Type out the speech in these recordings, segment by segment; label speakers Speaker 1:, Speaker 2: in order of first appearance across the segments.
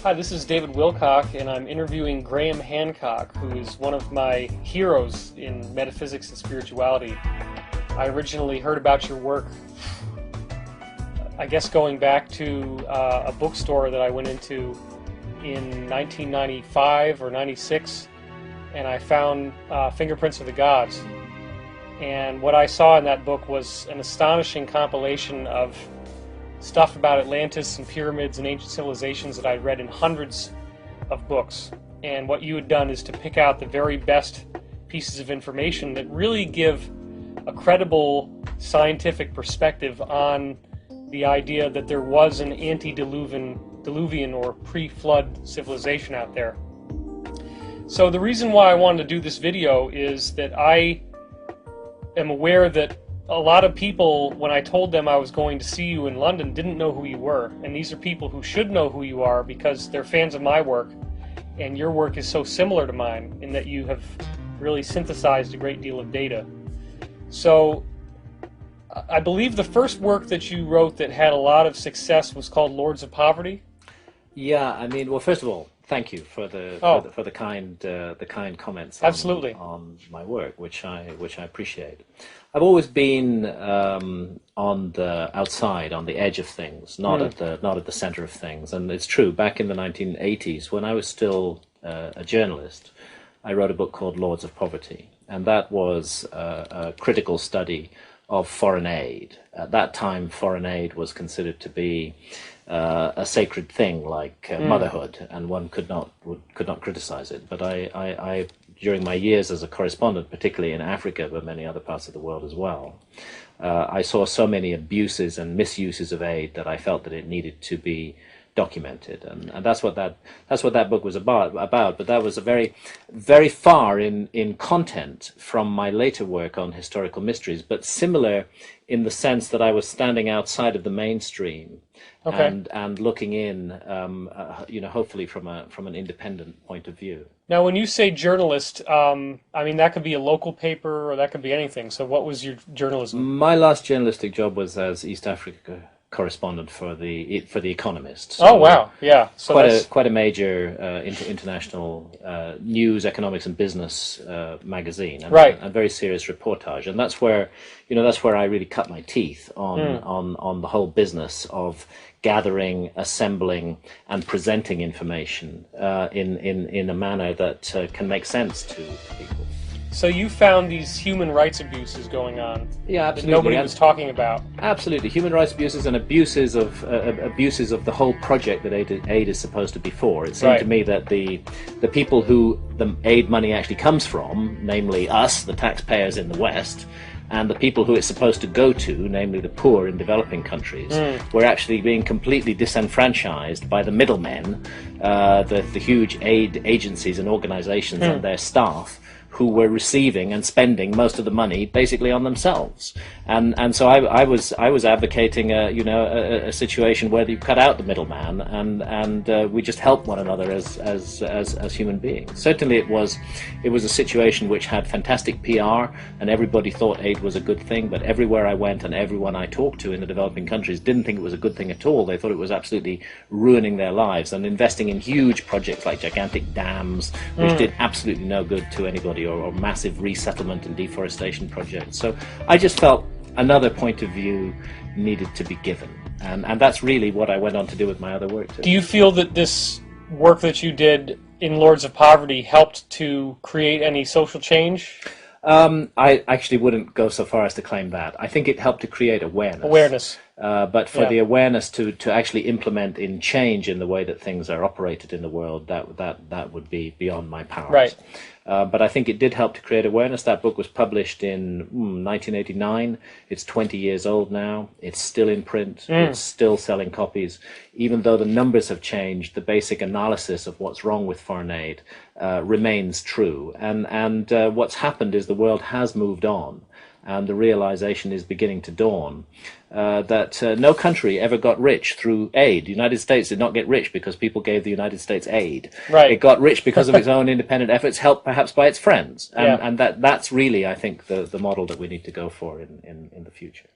Speaker 1: Hi, this is David Wilcock, and I'm interviewing Graham Hancock, who is one of my heroes in metaphysics and spirituality. I originally heard about your work, I guess going back to a bookstore that I went into in 1995 or 96, and I found Fingerprints of the Gods. And what I saw in that book was an astonishing compilation of stuff about Atlantis and pyramids and ancient civilizations that I'd read in hundreds of books. And what you had done is to pick out the very best pieces of information that really give a credible scientific perspective on the idea that there was an antediluvian or pre-flood civilization out there. So the reason why I wanted to do this video is that I am aware that a lot of people, when I told them I was going to see you in London, didn't know who you were. And these are people who should know who you are because they're fans of my work. And your work is so similar to mine in that you have really synthesized a great deal of data. So I believe the first work that you wrote that had a lot of success was called Lords of Poverty.
Speaker 2: Yeah, I mean, well, first of all, thank you for the kind comments
Speaker 1: Absolutely.
Speaker 2: on my work, which I appreciate. I've always been on the outside, on the edge of things, not at the center of things. And it's true. Back in the 1980s, when I was still a journalist, I wrote a book called Lords of Poverty, and that was a critical study of foreign aid. At that time, foreign aid was considered to be a sacred thing, like motherhood, and one could not criticize it. But I, during my years as a correspondent, particularly in Africa, but many other parts of the world as well, I saw so many abuses and misuses of aid that I felt that it needed to be documented, and that's what that book was about. But that was a very far in content from my later work on historical mysteries, but similar in the sense that I was standing outside of the mainstream. Okay. And looking in, hopefully from an independent point of view.
Speaker 1: Now, when you say journalist, I mean, that could be a local paper or that could be anything. So what was your journalism?
Speaker 2: My last journalistic job was as East Africa correspondent for the Economist. So
Speaker 1: oh wow, yeah. So
Speaker 2: quite a major international news, economics, and business magazine, and,
Speaker 1: right.
Speaker 2: and very serious reportage. And that's where I really cut my teeth on the whole business of gathering, assembling, and presenting information in a manner that can make sense to people.
Speaker 1: So you found these human rights abuses going on,
Speaker 2: yeah, absolutely,
Speaker 1: that nobody was talking about.
Speaker 2: Absolutely, human rights abuses and abuses of the whole project that aid is supposed to be for. It seemed to me that the people who the aid money actually comes from, namely us, the taxpayers in the West, and the people who it's supposed to go to, namely the poor in developing countries, were actually being completely disenfranchised by the middlemen, the huge aid agencies and organizations and their staff, who were receiving and spending most of the money basically on themselves, and so I was advocating a situation where you cut out the middleman and we just help one another as human beings. Certainly, it was a situation which had fantastic PR, and everybody thought aid was a good thing. But everywhere I went and everyone I talked to in the developing countries didn't think it was a good thing at all. They thought it was absolutely ruining their lives and investing in huge projects like gigantic dams, which did absolutely no good to anybody. Or massive resettlement and deforestation projects. So I just felt another point of view needed to be given. And that's really what I went on to do with my other work too.
Speaker 1: Do you feel that this work that you did in Lords of Poverty helped to create any social change?
Speaker 2: I actually wouldn't go so far as to claim that. I think it helped to create awareness. But for the awareness to actually implement in change in the way that things are operated in the world, that would be beyond my powers.
Speaker 1: Right.
Speaker 2: But I think it did help to create awareness. That book was published in 1989. It's 20 years old now. It's still in print. It's still selling copies. Even though the numbers have changed, the basic analysis of what's wrong with foreign aid remains true. And what's happened is the world has moved on. And the realization is beginning to dawn that no country ever got rich through aid. The United States did not get rich because people gave the United States aid.
Speaker 1: Right.
Speaker 2: It got rich because of its own independent efforts, helped perhaps by its friends. And that's really, I think, the model that we need to go for in the future.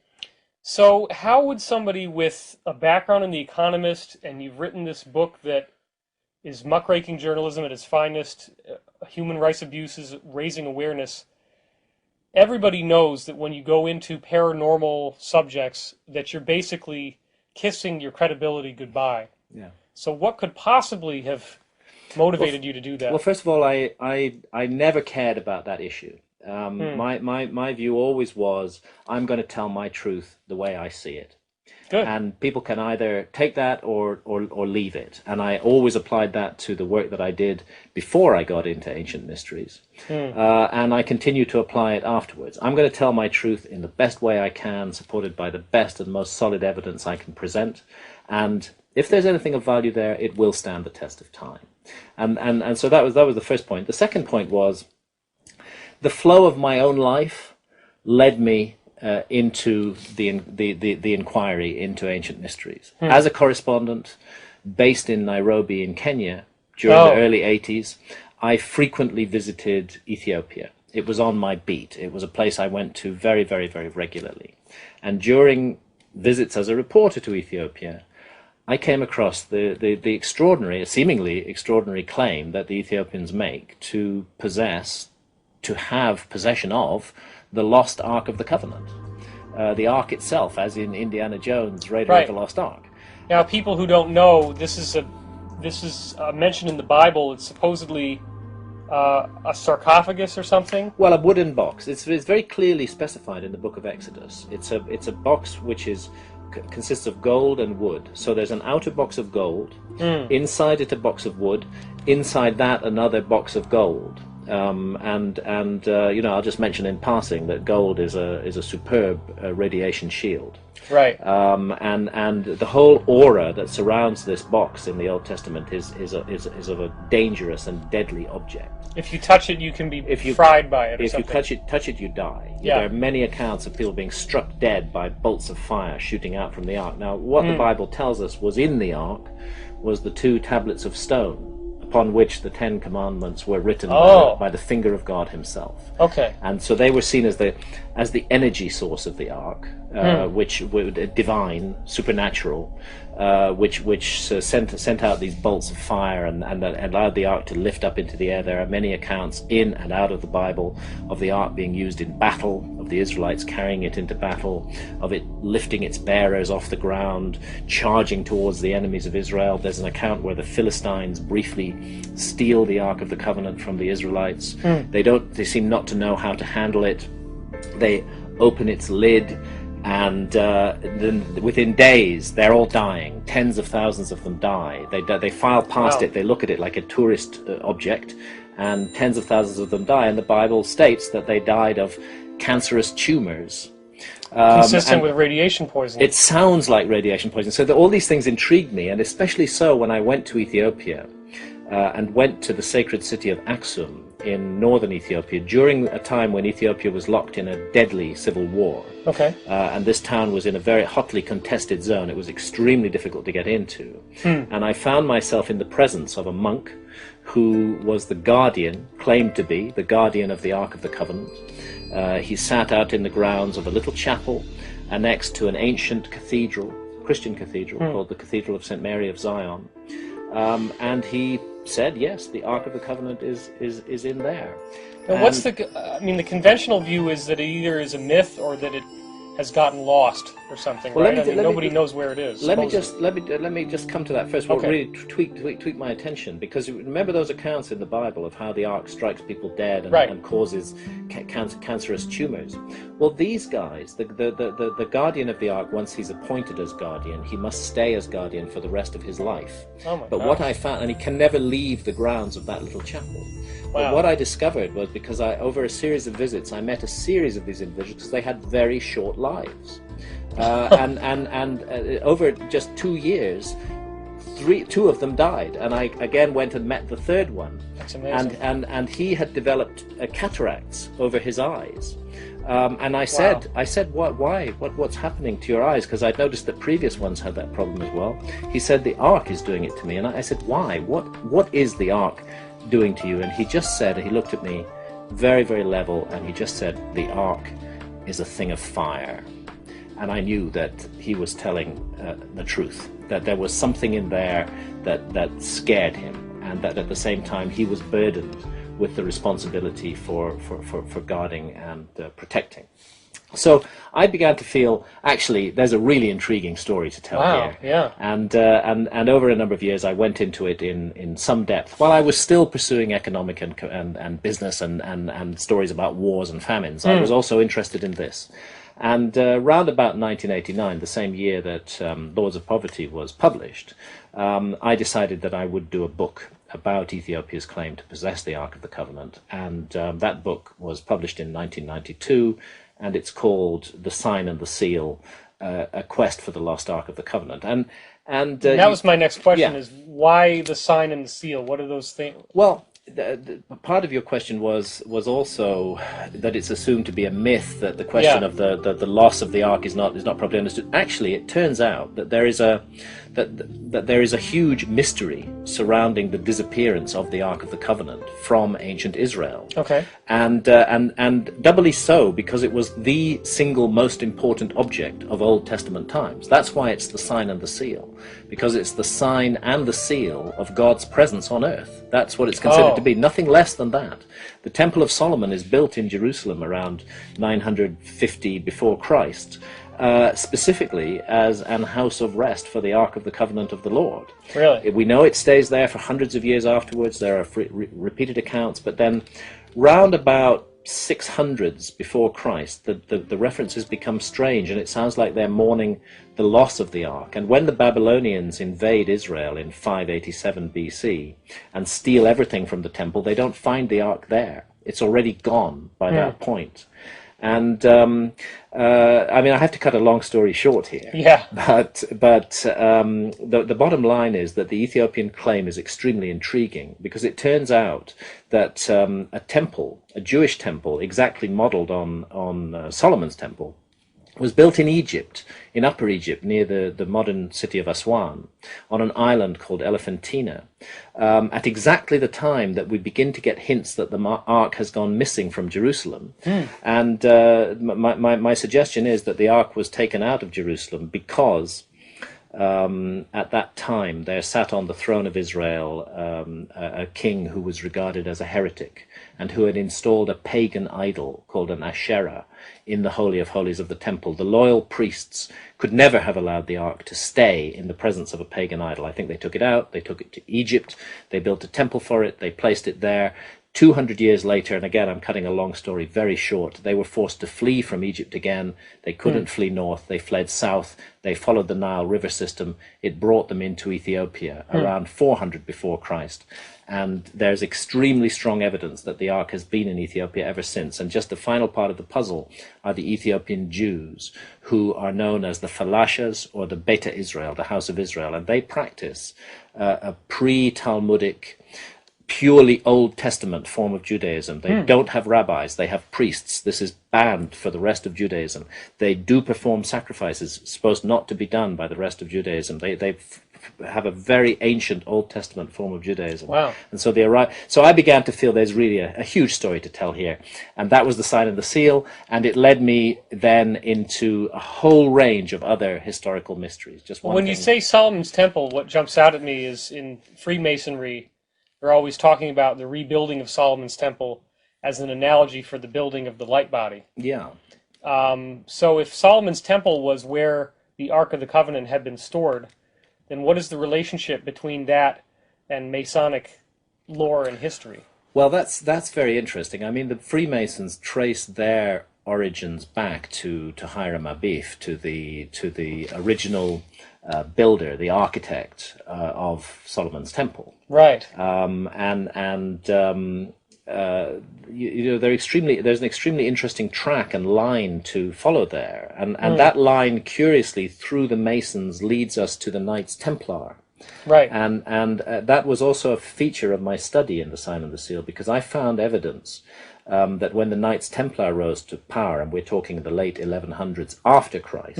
Speaker 1: So how would somebody with a background in The Economist, and you've written this book that is muckraking journalism at its finest, human rights abuses, raising awareness. Everybody knows that when you go into paranormal subjects, that you're basically kissing your credibility goodbye.
Speaker 2: Yeah.
Speaker 1: So what could possibly have motivated you to do that?
Speaker 2: Well, first of all, I never cared about that issue. My view always was, I'm going to tell my truth the way I see it.
Speaker 1: Good.
Speaker 2: And people can either take that or leave it. And I always applied that to the work that I did before I got into ancient mysteries. And I continue to apply it afterwards. I'm going to tell my truth in the best way I can, supported by the best and most solid evidence I can present. And if there's anything of value there, it will stand the test of time. And so that was the first point. The second point was the flow of my own life led me into the inquiry into ancient mysteries. As a correspondent based in Nairobi in Kenya during the early 80s, I frequently visited Ethiopia. It was on my beat. It was a place I went to very, very, very regularly. And during visits as a reporter to Ethiopia, I came across the extraordinary, seemingly extraordinary claim that the Ethiopians make to have possession of the lost Ark of the Covenant. The Ark itself, as in Indiana Jones' Raiders of the Lost Ark.
Speaker 1: Now, people who don't know, this is mentioned in the Bible. It's supposedly a sarcophagus or something.
Speaker 2: Well, a wooden box. It's very clearly specified in the Book of Exodus. It's a box which consists of gold and wood. So there's an outer box of gold. Inside it, a box of wood. Inside that, another box of gold. I'll just mention in passing that gold is a superb radiation shield.
Speaker 1: Right.
Speaker 2: And the whole aura that surrounds this box in the Old Testament is of a dangerous and deadly object.
Speaker 1: If you touch it, you can be fried by it.
Speaker 2: If you touch it, you die.
Speaker 1: Yeah.
Speaker 2: There are many accounts of people being struck dead by bolts of fire shooting out from the ark. Now, what the Bible tells us was in the ark was the 2 tablets of stone, upon which the 10 Commandments were written by the finger of God Himself.
Speaker 1: Okay.
Speaker 2: And so they were seen as the energy source of the ark, which were divine, supernatural, which sent out these bolts of fire and allowed the ark to lift up into the air. There are many accounts in and out of the Bible of the ark being used in battle, of the Israelites carrying it into battle, of it lifting its bearers off the ground, charging towards the enemies of Israel. There's an account where the Philistines briefly steal the Ark of the Covenant from the Israelites. They seem not to know how to handle it. They open its lid, and then within days they're all dying. Tens of thousands of them die. They file past it. They look at it like a tourist object, and tens of thousands of them die. And the Bible states that they died of cancerous tumors.
Speaker 1: Consistent with radiation poisoning.
Speaker 2: It sounds like radiation poisoning. So all these things intrigued me, and especially so when I went to Ethiopia and went to the sacred city of Aksum in northern Ethiopia during a time when Ethiopia was locked in a deadly civil war.
Speaker 1: Okay.
Speaker 2: And this town was in a very hotly contested zone. It was extremely difficult to get into. And I found myself in the presence of a monk who was the guardian, claimed to be the guardian of the Ark of the Covenant. He sat out in the grounds of a little chapel annexed to an ancient cathedral, Christian cathedral, called the Cathedral of St. Mary of Zion. And he said, yes, the Ark of the Covenant is in there.
Speaker 1: Now, what's the conventional view is that it either is a myth or that it has gotten lost or something,
Speaker 2: well,
Speaker 1: right? Nobody knows where it is.
Speaker 2: Let me just come to that first. What
Speaker 1: Okay.
Speaker 2: really tweaked my attention, because remember those accounts in the Bible of how the ark strikes people dead and,
Speaker 1: Right.
Speaker 2: and causes cancerous tumors. Well, these guys, the guardian of the ark, once he's appointed as guardian, he must stay as guardian for the rest of his life.
Speaker 1: Oh my
Speaker 2: But
Speaker 1: gosh.
Speaker 2: what I found, and he can never leave the grounds of that little chapel. But
Speaker 1: Wow.
Speaker 2: what I discovered was, because over a series of visits, I met a series of these individuals because they had very short lives. And over just 2 years, two of them died, and I again went and met the third one.
Speaker 1: That's amazing.
Speaker 2: And he had developed cataracts over his eyes. And I said, why? What's happening to your eyes? Because I'd noticed that previous ones had that problem as well. He said, the ark is doing it to me. And I said, why? What is the ark doing to you? And he just said, he looked at me very, very level, and he just said, the ark is a thing of fire. And I knew that he was telling the truth, that there was something in there that scared him. and that at the same time he was burdened with the responsibility for guarding and protecting. So I began to feel, actually, there's a really intriguing story to tell here.
Speaker 1: Yeah.
Speaker 2: And over a number of years, I went into it in some depth, while I was still pursuing economic and business and stories about wars and famines. I was also interested in this. And round about 1989, the same year that Lords of Poverty was published, I decided that I would do a book about Ethiopia's claim to possess the Ark of the Covenant. And that book was published in 1992. And it's called The Sign and the Seal, A Quest for the Lost Ark of the Covenant. And
Speaker 1: that was my next question, is why the sign and the seal? What are those things?
Speaker 2: Well, part of your question was also that it's assumed to be a myth, that the question of the loss of the Ark is not properly understood. Actually, it turns out that there is a huge mystery surrounding the disappearance of the Ark of the Covenant from ancient Israel.
Speaker 1: Okay.
Speaker 2: And doubly so because it was the single most important object of Old Testament times. That's why it's the sign and the seal, because it's the sign and the seal of God's presence on earth. That's what it's considered to be, nothing less than that. The Temple of Solomon is built in Jerusalem around 950 before Christ, specifically as an house of rest for the Ark of the Covenant of the Lord.
Speaker 1: Really?
Speaker 2: We know it stays there for hundreds of years afterwards. There are repeated accounts, but then round about 600s before Christ, the references become strange, and it sounds like they're mourning the loss of the Ark. And when the Babylonians invade Israel in 587 BC and steal everything from the temple, they don't find the Ark there. It's already gone by that point. And I mean, I have to cut a long story short here.
Speaker 1: Yeah.
Speaker 2: But the bottom line is that the Ethiopian claim is extremely intriguing, because it turns out that a temple, a Jewish temple, exactly modeled on Solomon's temple, was built in Egypt, in Upper Egypt, near the modern city of Aswan, on an island called Elephantina, at exactly the time that we begin to get hints that the Ark has gone missing from Jerusalem. And my suggestion is that the Ark was taken out of Jerusalem because at that time there sat on the throne of Israel a king who was regarded as a heretic, and who had installed a pagan idol called an Asherah in the Holy of Holies of the temple. The loyal priests could never have allowed the Ark to stay in the presence of a pagan idol. I think they took it out, they took it to Egypt, they built a temple for it, they placed it there. 200 years later, and again I'm cutting a long story very short, they were forced to flee from Egypt again. They couldn't flee north, they fled south, they followed the Nile River system. It brought them into Ethiopia around 400 before Christ. And there's extremely strong evidence that the Ark has been in Ethiopia ever since. And just the final part of the puzzle are the Ethiopian Jews, who are known as the Falashas, or the Beta Israel, the House of Israel. And they practice a pre-Talmudic, purely Old Testament form of Judaism. They don't have rabbis, they have priests. This is banned for the rest of Judaism. They do perform sacrifices supposed not to be done by the rest of Judaism. They have a very ancient Old Testament form of Judaism.
Speaker 1: Wow.
Speaker 2: And so they arrive. So I began to feel there's really a huge story to tell here. And that was the sign of the seal, and it led me then into a whole range of other historical mysteries. Just one
Speaker 1: When
Speaker 2: thing.
Speaker 1: you say Solomon's Temple, what jumps out at me is in Freemasonry, they're always talking about the rebuilding of Solomon's Temple as an analogy for the building of the light body.
Speaker 2: Yeah.
Speaker 1: So if Solomon's Temple was where the Ark of the Covenant had been stored, then what is the relationship between that and Masonic lore and history?
Speaker 2: Well, that's very interesting. I mean, the Freemasons trace their origins back to Hiram Abif, to the original builder, the architect of Solomon's Temple.
Speaker 1: Right.
Speaker 2: There's an extremely interesting track and line to follow there, and that line, curiously, through the Masons, leads us to the Knights Templar.
Speaker 1: Right.
Speaker 2: And that was also a feature of my study in the Sign and the Seal, because I found evidence that when the Knights Templar rose to power, and we're talking the late 1100s after Christ,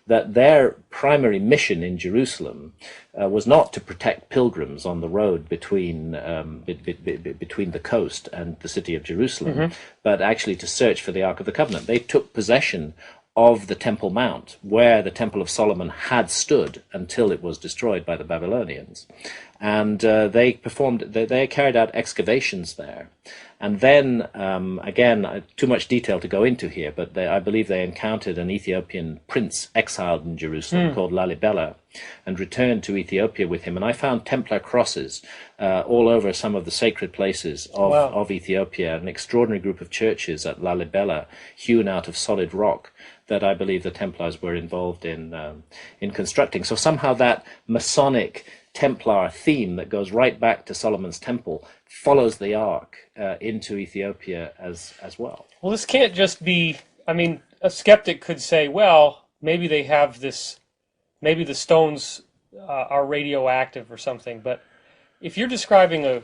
Speaker 2: that their primary mission in Jerusalem was not to protect pilgrims on the road between the coast and the city of Jerusalem, but actually to search for the Ark of the Covenant. They took possession of the Temple Mount, where the Temple of Solomon had stood until it was destroyed by the Babylonians. and they carried out excavations there. And then, again, too much detail to go into here, but I believe they encountered an Ethiopian prince exiled in Jerusalem called Lalibela, and returned to Ethiopia with him. And I found Templar crosses all over some of the sacred places of Ethiopia, an extraordinary group of churches at Lalibela, hewn out of solid rock, that I believe the Templars were involved in constructing. So somehow that Masonic Templar theme that goes right back to Solomon's Temple follows the Ark into Ethiopia as well.
Speaker 1: Well, this can't just be, I mean, a skeptic could say, well, maybe they have this, maybe the stones are radioactive or something, but if you're describing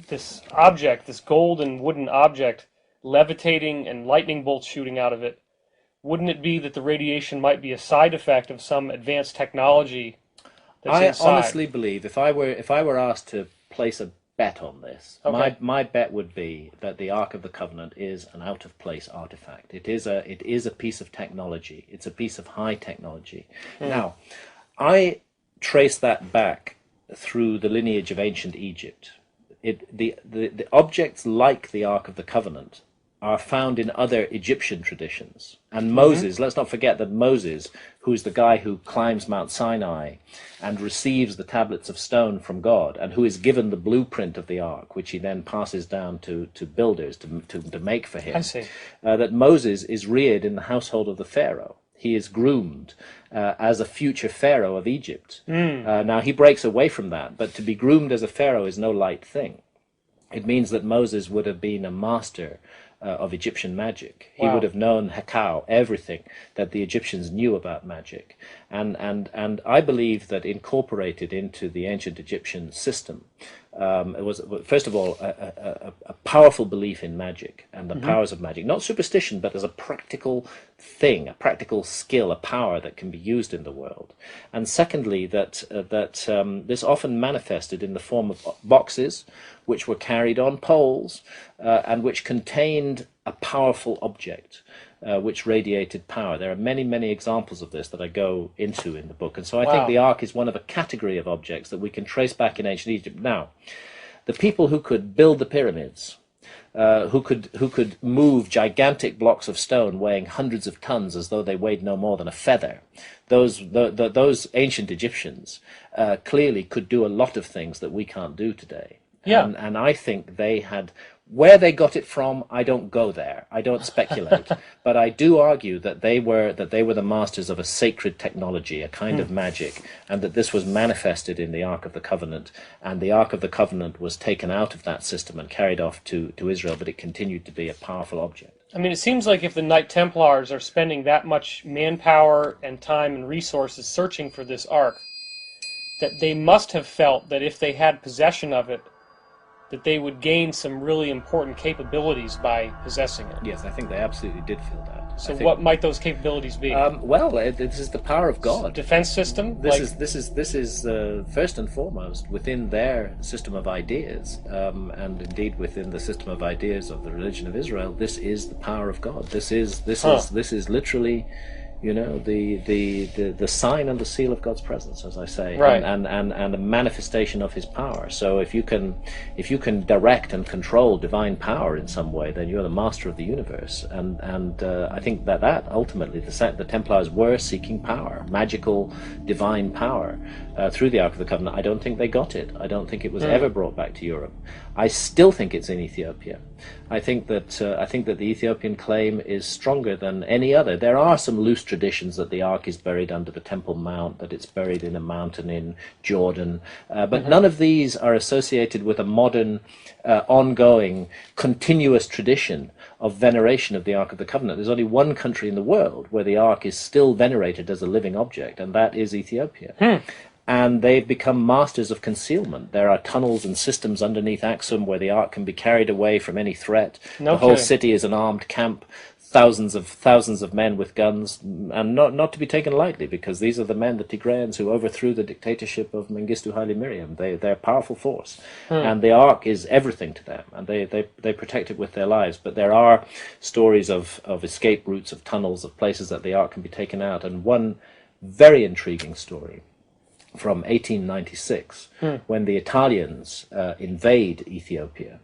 Speaker 1: this object, this golden wooden object, levitating and lightning bolts shooting out of it, wouldn't it be that the radiation might be a side effect of some advanced technology that's inside?
Speaker 2: Honestly believe, if I were asked to place a bet on this,
Speaker 1: okay,
Speaker 2: my bet would be that the Ark of the Covenant is an out-of-place artifact. It is a piece of technology. It's a piece of high technology. Now, I trace that back through the lineage of ancient Egypt. The objects like the Ark of the Covenant are found in other Egyptian traditions. And Moses, let's not forget that Moses, who's the guy who climbs Mount Sinai and receives the tablets of stone from God, and who is given the blueprint of the ark, which he then passes down to builders to make for him.
Speaker 1: I see.
Speaker 2: That Moses is reared in the household of the Pharaoh. He is groomed as a future Pharaoh of Egypt. Now, he breaks away from that, but to be groomed as a Pharaoh is no light thing. It means that Moses would have been a master of Egyptian magic. He would have known Hakau, everything that the Egyptians knew about magic. And I believe that incorporated into the ancient Egyptian system, it was, first of all, a powerful belief in magic and the powers of magic. Not superstition, but as a practical thing, a practical skill, a power that can be used in the world. And secondly, that this often manifested in the form of boxes, which were carried on poles, and which contained a powerful object, which radiated power. There are many, many examples of this that I go into in the book. And so I think the Ark is one of a category of objects that we can trace back in ancient Egypt. Now, the people who could build the pyramids, who could move gigantic blocks of stone weighing hundreds of tons as though they weighed no more than a feather, those ancient Egyptians clearly could do a lot of things that we can't do today.
Speaker 1: Yeah.
Speaker 2: And I think they had, where they got it from, I don't go there. I don't speculate. But I do argue that they were the masters of a sacred technology, a kind of magic, and that this was manifested in the Ark of the Covenant. And the Ark of the Covenant was taken out of that system and carried off to Israel, but it continued to be a powerful object.
Speaker 1: I mean, it seems like if the Knight Templars are spending that much manpower and time and resources searching for this Ark, that they must have felt that if they had possession of it, that they would gain some really important capabilities by possessing it.
Speaker 2: Yes, I think they absolutely did feel that.
Speaker 1: So what might those capabilities be?
Speaker 2: Well, this is the power of God.
Speaker 1: Defense system?
Speaker 2: This is first and foremost within their system of ideas, and indeed within the system of ideas of the religion of Israel. This is the power of God. This is literally, you know, the sign and the seal of God's presence, as I say,
Speaker 1: right.
Speaker 2: and a manifestation of His power. So if you can direct and control divine power in some way, then you're the master of the universe. And I think that ultimately the Templars were seeking power, magical, divine power, through the Ark of the Covenant. I don't think they got it. I don't think it was ever brought back to Europe. I still think it's in Ethiopia. I think that the Ethiopian claim is stronger than any other. There are some loose traditions that the Ark is buried under the Temple Mount, that it's buried in a mountain in Jordan, but none of these are associated with a modern, ongoing, continuous tradition of veneration of the Ark of the Covenant. There's only one country in the world where the Ark is still venerated as a living object, and that is Ethiopia. And they've become masters of concealment. There are tunnels and systems underneath Aksum where the Ark can be carried away from any threat. The whole city is an armed camp, thousands of men with guns, and not to be taken lightly, because these are the men, the Tigrayans, who overthrew the dictatorship of Mengistu Haile Mariam. They're a powerful force, and the Ark is everything to them, and they protect it with their lives. But there are stories of escape routes, of tunnels, of places that the Ark can be taken out, and one very intriguing story from 1896, when the Italians invade Ethiopia.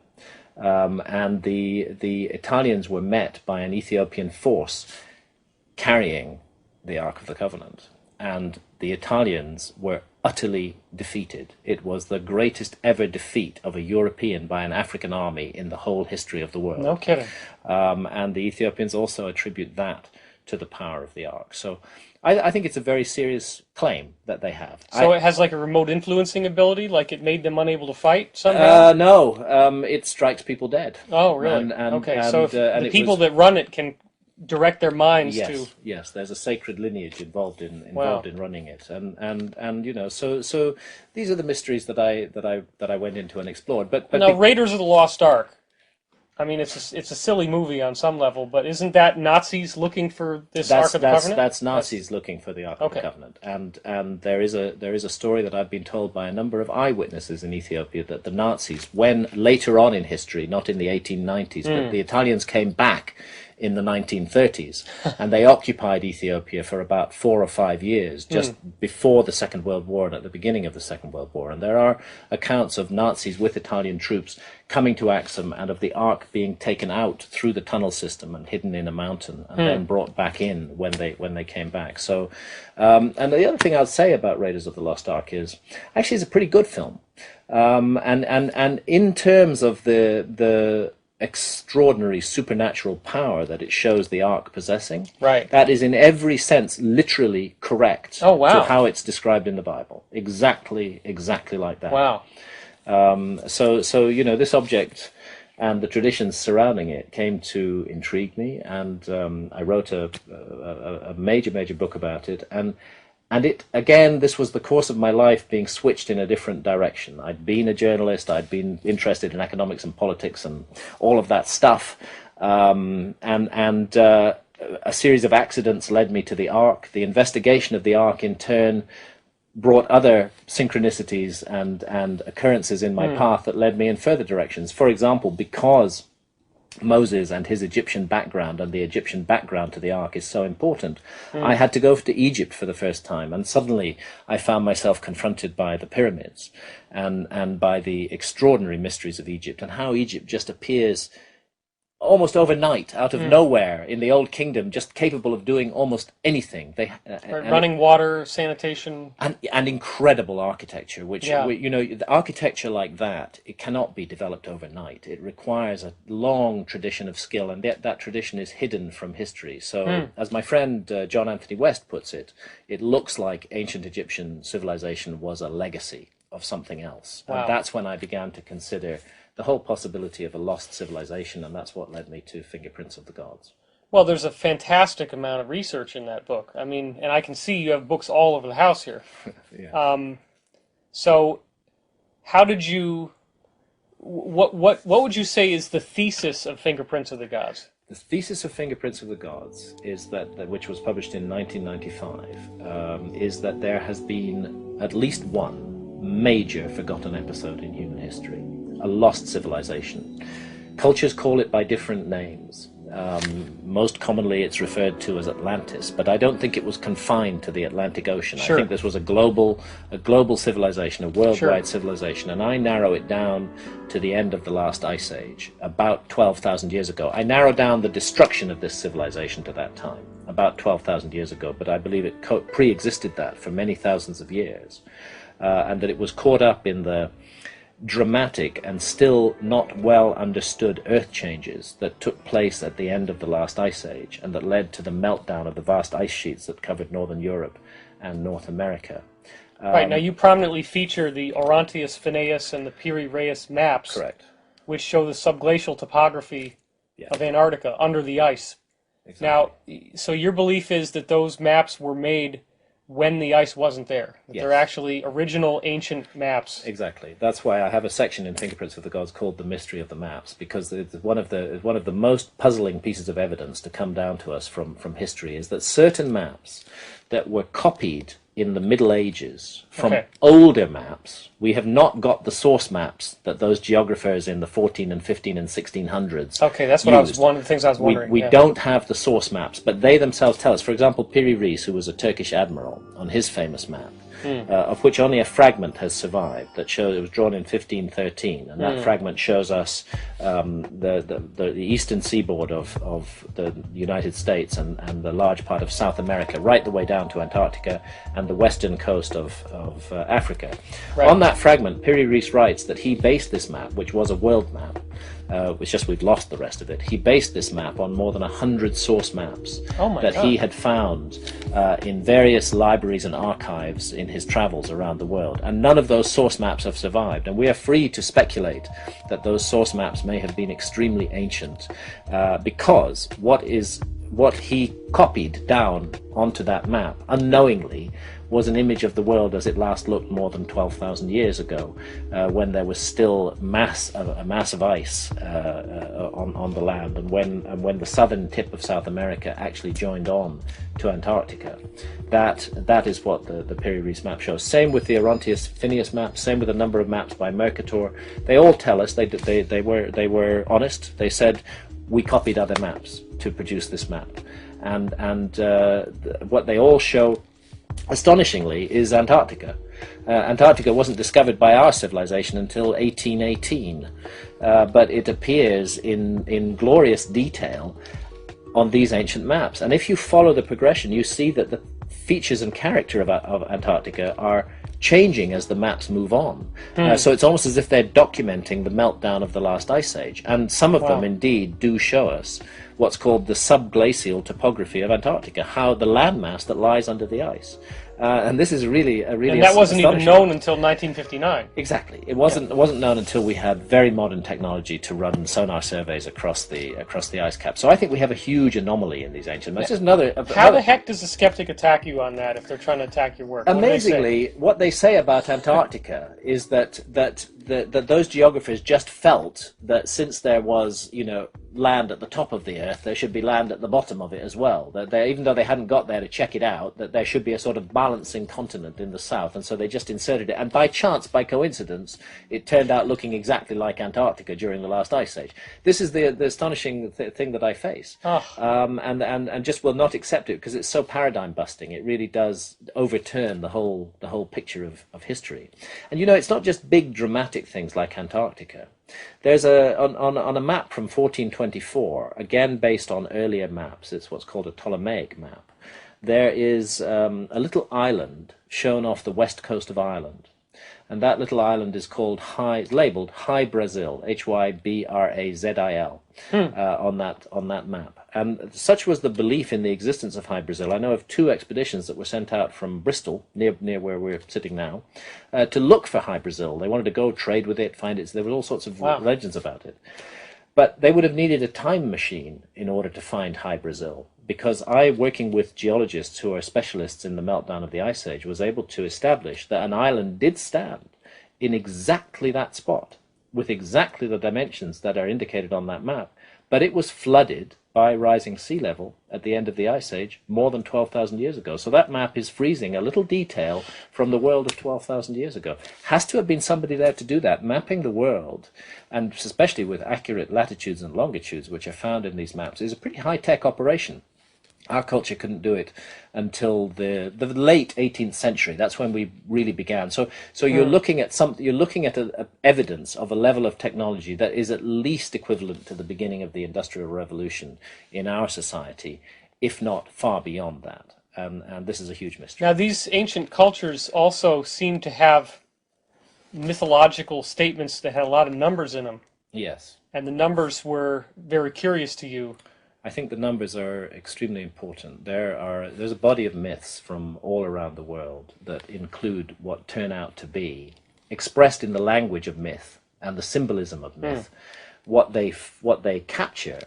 Speaker 2: And the Italians were met by an Ethiopian force carrying the Ark of the Covenant. And the Italians were utterly defeated. It was the greatest ever defeat of a European by an African army in the whole history of the world.
Speaker 1: No kidding.
Speaker 2: And the Ethiopians also attribute that to the power of the Ark. So I think it's a very serious claim that they have.
Speaker 1: So it has like a remote influencing ability, like it made them unable to fight somehow?
Speaker 2: No, it strikes people dead.
Speaker 1: Oh, really? Okay, so if the people that run it can direct their minds to...
Speaker 2: Yes, there's a sacred lineage involved in running it, and you know, so these are the mysteries that I went into and explored. But
Speaker 1: now, Raiders of the Lost Ark. I mean, it's a silly movie on some level, but isn't that Nazis looking for this Ark of the Covenant?
Speaker 2: That's Nazis looking for the Ark of the Covenant, and there is a story that I've been told by a number of eyewitnesses in Ethiopia that the Nazis, when later on in history, not in the 1890s, but the Italians came back in the 1930s, and they occupied Ethiopia for about 4 or 5 years, just before the Second World War and at the beginning of the Second World War. And there are accounts of Nazis with Italian troops coming to Axum and of the Ark being taken out through the tunnel system and hidden in a mountain and then brought back in when they came back. So, and the other thing I'd say about Raiders of the Lost Ark is, actually it's a pretty good film. And in terms of the extraordinary supernatural power that it shows the Ark possessing,
Speaker 1: right,
Speaker 2: that is in every sense literally correct to how it's described in the Bible. Exactly like that.
Speaker 1: Wow.
Speaker 2: So you know, this object and the traditions surrounding it came to intrigue me, and I wrote a major book about it, and it, again, this was the course of my life being switched in a different direction. I'd been a journalist, I'd been interested in economics and politics and all of that stuff, and a series of accidents led me to the Ark. The investigation of the Ark, in turn, brought other synchronicities and occurrences in my path that led me in further directions. For example, because Moses and his Egyptian background and the Egyptian background to the Ark is so important, I had to go to Egypt for the first time, and suddenly I found myself confronted by the pyramids and by the extraordinary mysteries of Egypt, and how Egypt just appears almost overnight, out of nowhere, in the Old Kingdom, just capable of doing almost anything. They
Speaker 1: running water, sanitation,
Speaker 2: and incredible architecture. Which you know, the architecture like that, it cannot be developed overnight. It requires a long tradition of skill, and yet that tradition is hidden from history. So, as my friend John Anthony West puts it, it looks like ancient Egyptian civilization was a legacy of something else, and that's when I began to consider the whole possibility of a lost civilization, and that's what led me to Fingerprints of the Gods.
Speaker 1: Well, there's a fantastic amount of research in that book. I mean, and I can see you have books all over the house here. So, how did you? What would you say is the thesis of Fingerprints of the Gods?
Speaker 2: The thesis of Fingerprints of the Gods is that which was published in 1995, is that there has been at least one major forgotten episode in human history. A lost civilization. Cultures call it by different names. Most commonly it's referred to as Atlantis, but I don't think it was confined to the Atlantic Ocean.
Speaker 1: Sure.
Speaker 2: I think this was a global civilization, a worldwide civilization, and I narrow it down to the end of the last ice age, about 12,000 years ago. I narrow down the destruction of this civilization to that time, about 12,000 years ago, but I believe it pre-existed that for many thousands of years, and that it was caught up in the dramatic and still not well understood earth changes that took place at the end of the last ice age, and that led to the meltdown of the vast ice sheets that covered northern Europe and North America.
Speaker 1: Right, now you prominently feature the Orontius Phineas and the Piri Reis maps,
Speaker 2: correct,
Speaker 1: which show the subglacial topography of Antarctica under the ice.
Speaker 2: Exactly.
Speaker 1: Now, so your belief is that those maps were made when the ice wasn't there. They're actually original ancient maps.
Speaker 2: Exactly. That's why I have a section in Fingerprints of the Gods called The Mystery of the Maps, because it's one of the most puzzling pieces of evidence to come down to us from history is that certain maps that were copied in the Middle Ages from older maps, we have not got the source maps that those geographers in the 14 and 15 and 1600s
Speaker 1: Okay, that's what used. One of the things I was wondering.
Speaker 2: We don't have the source maps, but they themselves tell us. For example, Piri Reis, who was a Turkish admiral, on his famous map, of which only a fragment has survived. That shows it was drawn in 1513, and that fragment shows us the eastern seaboard of the United States and the large part of South America, right the way down to Antarctica and the western coast of Africa. Right. On that fragment, Piri Reis writes that he based this map, which was a world map. It's just we've lost the rest of it. He based this map on more than 100 source maps that he had found in various libraries and archives in his travels around the world. And none of those source maps have survived. And we are free to speculate that those source maps may have been extremely ancient because what he copied down onto that map unknowingly was an image of the world as it last looked more than 12,000 years ago, when there was still a mass of ice on the land, and when the southern tip of South America actually joined on to Antarctica. That is what the Piri Reis map shows. Same with the Orontius Phineas map. Same with a number of maps by Mercator. They all tell us they were honest. They said, we copied other maps to produce this map, and what they all show, astonishingly, is Antarctica. Antarctica wasn't discovered by our civilization until 1818, but it appears in glorious detail on these ancient maps. And if you follow the progression, you see that the features and character of Antarctica are changing as the maps move on. So it's almost as if they're documenting the meltdown of the last ice age. And some of them indeed do show us what's called the subglacial topography of Antarctica, how the landmass that lies under the ice. And this is really
Speaker 1: and that wasn't even known until 1959.
Speaker 2: Exactly, it wasn't known until we had very modern technology to run sonar surveys across the ice cap. So I think we have a huge anomaly in these ancient maps.
Speaker 1: How the heck does a skeptic attack you on that if they're trying to attack your work?
Speaker 2: Amazingly, what they say about Antarctica is that those geographers just felt that since there was land at the top of the Earth, there should be land at the bottom of it as well. That even though they hadn't got there to check it out, that there should be a sort of balancing continent in the south, and so they just inserted it. And by chance, by coincidence, it turned out looking exactly like Antarctica during the last ice age. This is the astonishing thing that I face, and just will not accept it because it's so paradigm busting. It really does overturn the whole picture of history. And it's not just big dramatic things like Antarctica. There's on a map from 1424, again based on earlier maps. It's what's called a Ptolemaic map. There is a little island shown off the west coast of Ireland, and that little island is called labeled Hy-Brasil, Hybrazil, on that map. And such was the belief in the existence of Hy-Brasil. I know of 2 expeditions that were sent out from Bristol, near where we're sitting now, to look for Hy-Brasil. They wanted to go trade with it, find it. There were all sorts of legends about it. But they would have needed a time machine in order to find Hy-Brasil, because I, working with geologists who are specialists in the meltdown of the Ice Age, was able to establish that an island did stand in exactly that spot, with exactly the dimensions that are indicated on that map, but it was flooded by rising sea level at the end of the Ice Age more than 12,000 years ago. So that map is freezing a little detail from the world of 12,000 years ago. Has to have been somebody there to do that. Mapping the world, and especially with accurate latitudes and longitudes, which are found in these maps, is a pretty high-tech operation. Our culture couldn't do it until the late 18th century. That's when we really began. So you're looking at evidence of a level of technology that is at least equivalent to the beginning of the Industrial Revolution in our society, if not far beyond that. And this is a huge mystery.
Speaker 1: Now, these ancient cultures also seem to have mythological statements that had a lot of numbers in them.
Speaker 2: Yes.
Speaker 1: And the numbers were very curious to you.
Speaker 2: I think the numbers are extremely important. There's a body of myths from all around the world that include what turn out to be, expressed in the language of myth and the symbolism of myth. What they capture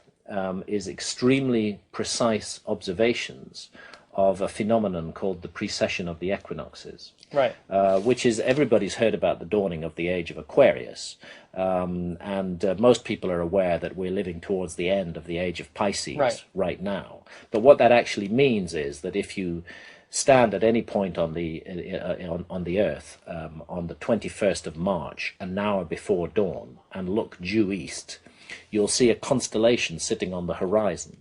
Speaker 2: is extremely precise observations of a phenomenon called the precession of the equinoxes. Right. Which is, everybody's heard about the dawning of the age of Aquarius, and most people are aware that we're living towards the end of the age of Pisces right now. But what that actually means is that if you stand at any point on the Earth on the 21st of March, an hour before dawn, and look due east, you'll see a constellation sitting on the horizon.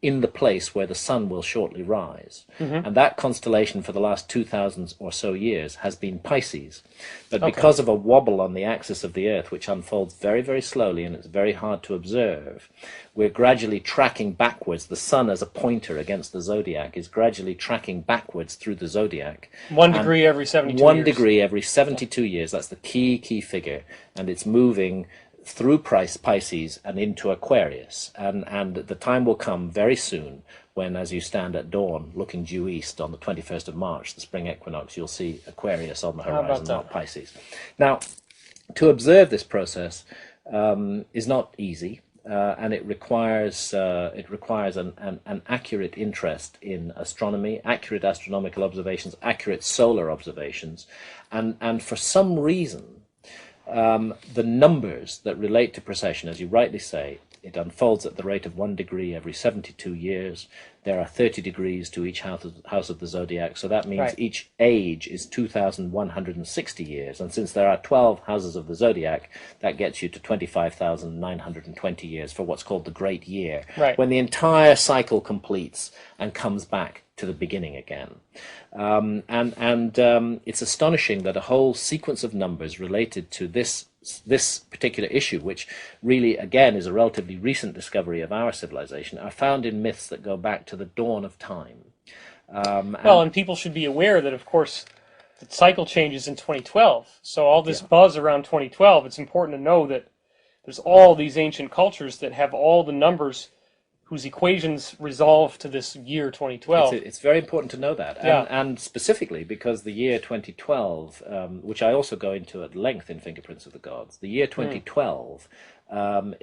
Speaker 2: in the place where the sun will shortly rise. And that constellation for the last 2,000 or so years has been Pisces. But because of a wobble on the axis of the Earth, which unfolds very, very slowly and it's very hard to observe, we're gradually tracking backwards. The sun as a pointer against the zodiac is gradually tracking backwards through the zodiac.
Speaker 1: 1 degree every 72 years.
Speaker 2: 1 degree every 72 years. That's the key figure. And it's moving through Pisces and into Aquarius. And the time will come very soon when, as you stand at dawn looking due east on the 21st of March, the spring equinox, you'll see Aquarius on the horizon, not Pisces. Now, to observe this process is not easy. And it requires an accurate interest in astronomy, accurate astronomical observations, accurate solar observations, and for some reason, the numbers that relate to precession, as you rightly say, it unfolds at the rate of 1 degree every 72 years. There are 30 degrees to each house of the zodiac, so that means each age is 2,160 years. And since there are 12 houses of the zodiac, that gets you to 25,920 years for what's called the Great Year, when the entire cycle completes and comes back to the beginning again. It's astonishing that a whole sequence of numbers related to this particular issue, which really, again, is a relatively recent discovery of our civilization, are found in myths that go back to the dawn of time.
Speaker 1: And people should be aware that, of course, the cycle changes in 2012. So all this buzz around 2012, it's important to know that there's all these ancient cultures that have all the numbers whose equations resolve to this year 2012.
Speaker 2: It's very important to know that, and specifically because the year 2012, which I also go into at length in Fingerprints of the Gods, the year 2012 and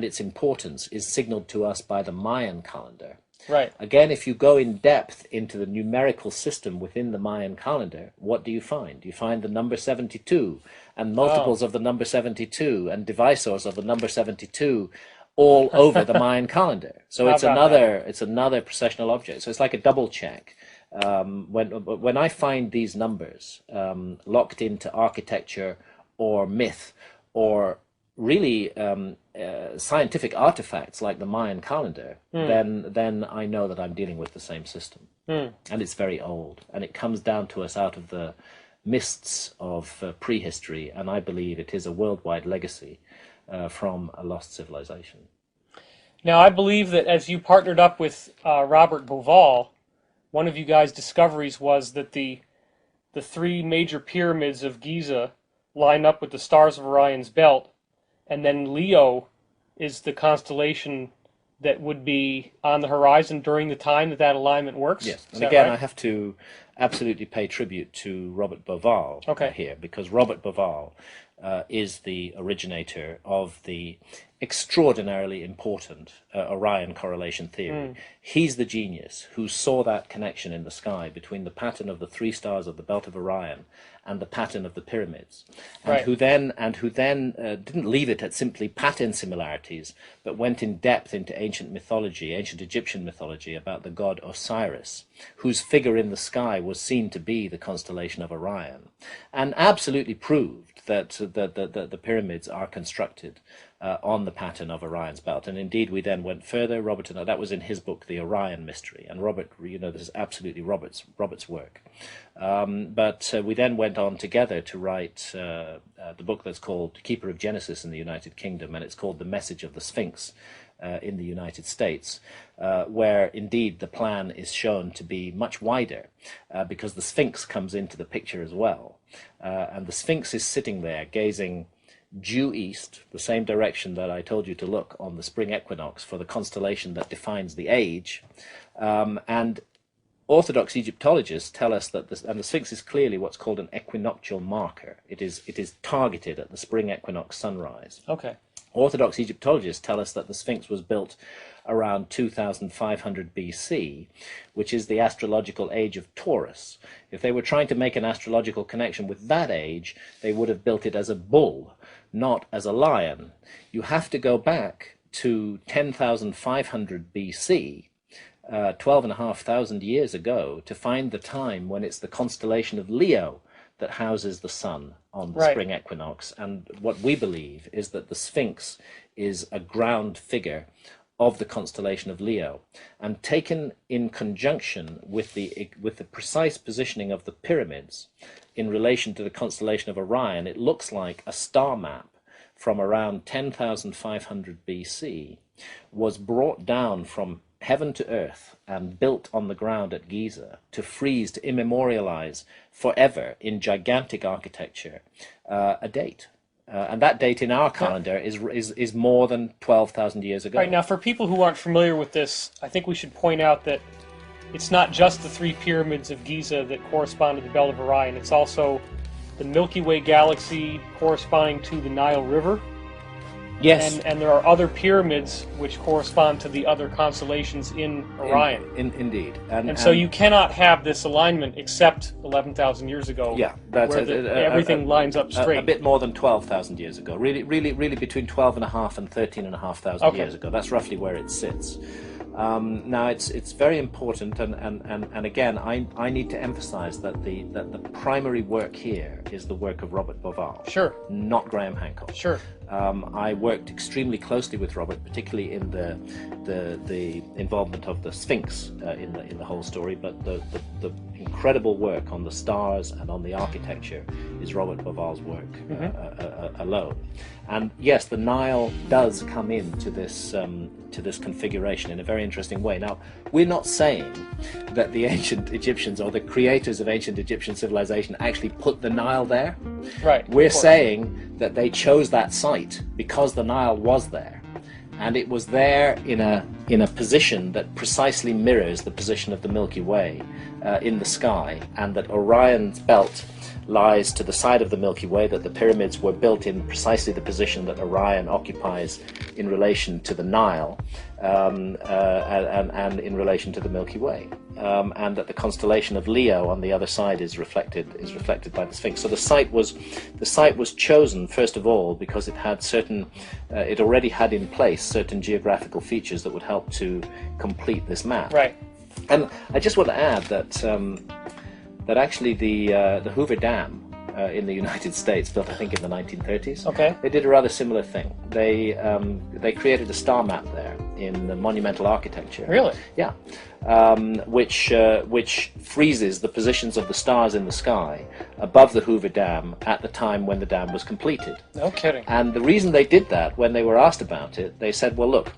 Speaker 2: its importance is signaled to us by the Mayan calendar.
Speaker 1: Right.
Speaker 2: Again, if you go in depth into the numerical system within the Mayan calendar, what do you find? You find the number 72 and multiples of the number 72 and divisors of the number 72 all over the Mayan calendar. So it's another precessional object. So it's like a double check. When I find these numbers locked into architecture or myth or really scientific artifacts like the Mayan calendar, then I know that I'm dealing with the same system. And it's very old. And it comes down to us out of the mists of prehistory. And I believe it is a worldwide legacy from a lost civilization.
Speaker 1: Now, I believe that as you partnered up with Robert Bauval, one of you guys' discoveries was that the 3 major pyramids of Giza line up with the stars of Orion's belt, and then Leo is the constellation that would be on the horizon during the time that alignment works?
Speaker 2: Yes, and again, right? I have to absolutely pay tribute to Robert Bauval here, because Robert Bauval is the originator of the extraordinarily important Orion correlation theory. He's the genius who saw that connection in the sky between the pattern of the 3 stars of the belt of Orion and the pattern of the pyramids, and who then didn't leave it at simply pattern similarities, but went in depth into ancient mythology, ancient Egyptian mythology, about the god Osiris, whose figure in the sky was seen to be the constellation of Orion, and absolutely proved that the pyramids are constructed on the pattern of Orion's belt. And indeed, we then went further. Robert and I, that was in his book, The Orion Mystery. And Robert, this is absolutely Robert's work. But we then went on together to write the book that's called Keeper of Genesis in the United Kingdom, and it's called The Message of the Sphinx in the United States, where indeed the plan is shown to be much wider, because the Sphinx comes into the picture as well. And the Sphinx is sitting there gazing due east, the same direction that I told you to look on the spring equinox for the constellation that defines the age. And Orthodox Egyptologists tell us that the Sphinx is clearly what's called an equinoctial marker. It is targeted at the spring equinox sunrise.
Speaker 1: Okay.
Speaker 2: Orthodox Egyptologists tell us that the Sphinx was built around 2500 BC, which is the astrological age of Taurus. If they were trying to make an astrological connection with that age, they would have built it as a bull, not as a lion. You have to go back to 10,500 BC, 12,500 years ago, to find the time when it's the constellation of Leo that houses the sun on the spring equinox. And what we believe is that the Sphinx is a ground figure of the constellation of Leo, and taken in conjunction with the precise positioning of the pyramids in relation to the constellation of Orion, it looks like a star map from around 10,500 BC was brought down from heaven to earth and built on the ground at Giza to freeze, to immemorialize forever in gigantic architecture a date. And that date in our calendar is more than 12,000 years ago.
Speaker 1: Right, now for people who aren't familiar with this, I think we should point out that it's not just the three pyramids of Giza that correspond to the Belt of Orion. It's also the Milky Way galaxy corresponding to the Nile River.
Speaker 2: Yes.
Speaker 1: And there are other pyramids which correspond to the other constellations in Orion.
Speaker 2: Indeed.
Speaker 1: And so you cannot have this alignment except 11,000 years ago.
Speaker 2: Yeah, that's
Speaker 1: where everything lines up straight.
Speaker 2: A bit more than 12,000 years ago. Really between 12,500 and 13,500 years ago. That's roughly where it sits. Now it's very important, and again, I need to emphasize that the primary work here is the work of Robert Bauval.
Speaker 1: Sure.
Speaker 2: Not Graham Hancock.
Speaker 1: Sure.
Speaker 2: I worked extremely closely with Robert, particularly in the involvement of the Sphinx in the whole story. But the incredible work on the stars and on the architecture is Robert Bauval's work alone. And yes, the Nile does come into this configuration in a very interesting way. Now, we're not saying that the ancient Egyptians or the creators of ancient Egyptian civilization actually put the Nile there.
Speaker 1: Right.
Speaker 2: We're saying that they chose that site because the Nile was there, and it was there in a position that precisely mirrors the position of the Milky Way in the sky, and that Orion's belt lies to the side of the Milky Way, that the pyramids were built in precisely the position that Orion occupies in relation to the Nile, and in relation to the Milky Way, and that the constellation of Leo on the other side is reflected by the Sphinx. So the site was chosen first of all because it had it already had in place certain geographical features that would help to complete this map.
Speaker 1: Right.
Speaker 2: And I just want to add that actually the Hoover Dam in the United States, built I think in the 1930s.
Speaker 1: Okay.
Speaker 2: They did a rather similar thing. They created a star map there in the monumental architecture.
Speaker 1: Really?
Speaker 2: Yeah. Which freezes the positions of the stars in the sky above the Hoover Dam at the time when the dam was completed.
Speaker 1: No kidding.
Speaker 2: And the reason they did that, when they were asked about it, they said, well, look,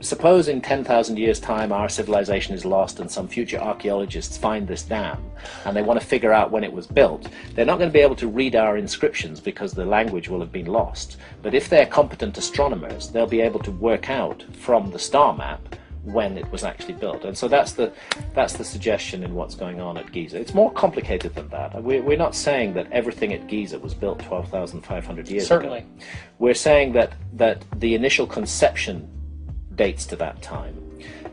Speaker 2: suppose in 10,000 years' time our civilization is lost and some future archaeologists find this dam and they want to figure out when it was built. They're not going to be able to read our inscriptions because the language will have been lost. But if they're competent astronomers, they'll be able to work out from the star map when it was actually built. And so that's the suggestion in what's going on at Giza. It's more complicated than that. We're not saying that everything at Giza was built 12,500 years
Speaker 1: Certainly.
Speaker 2: ago. We're saying that the initial conception dates to that time,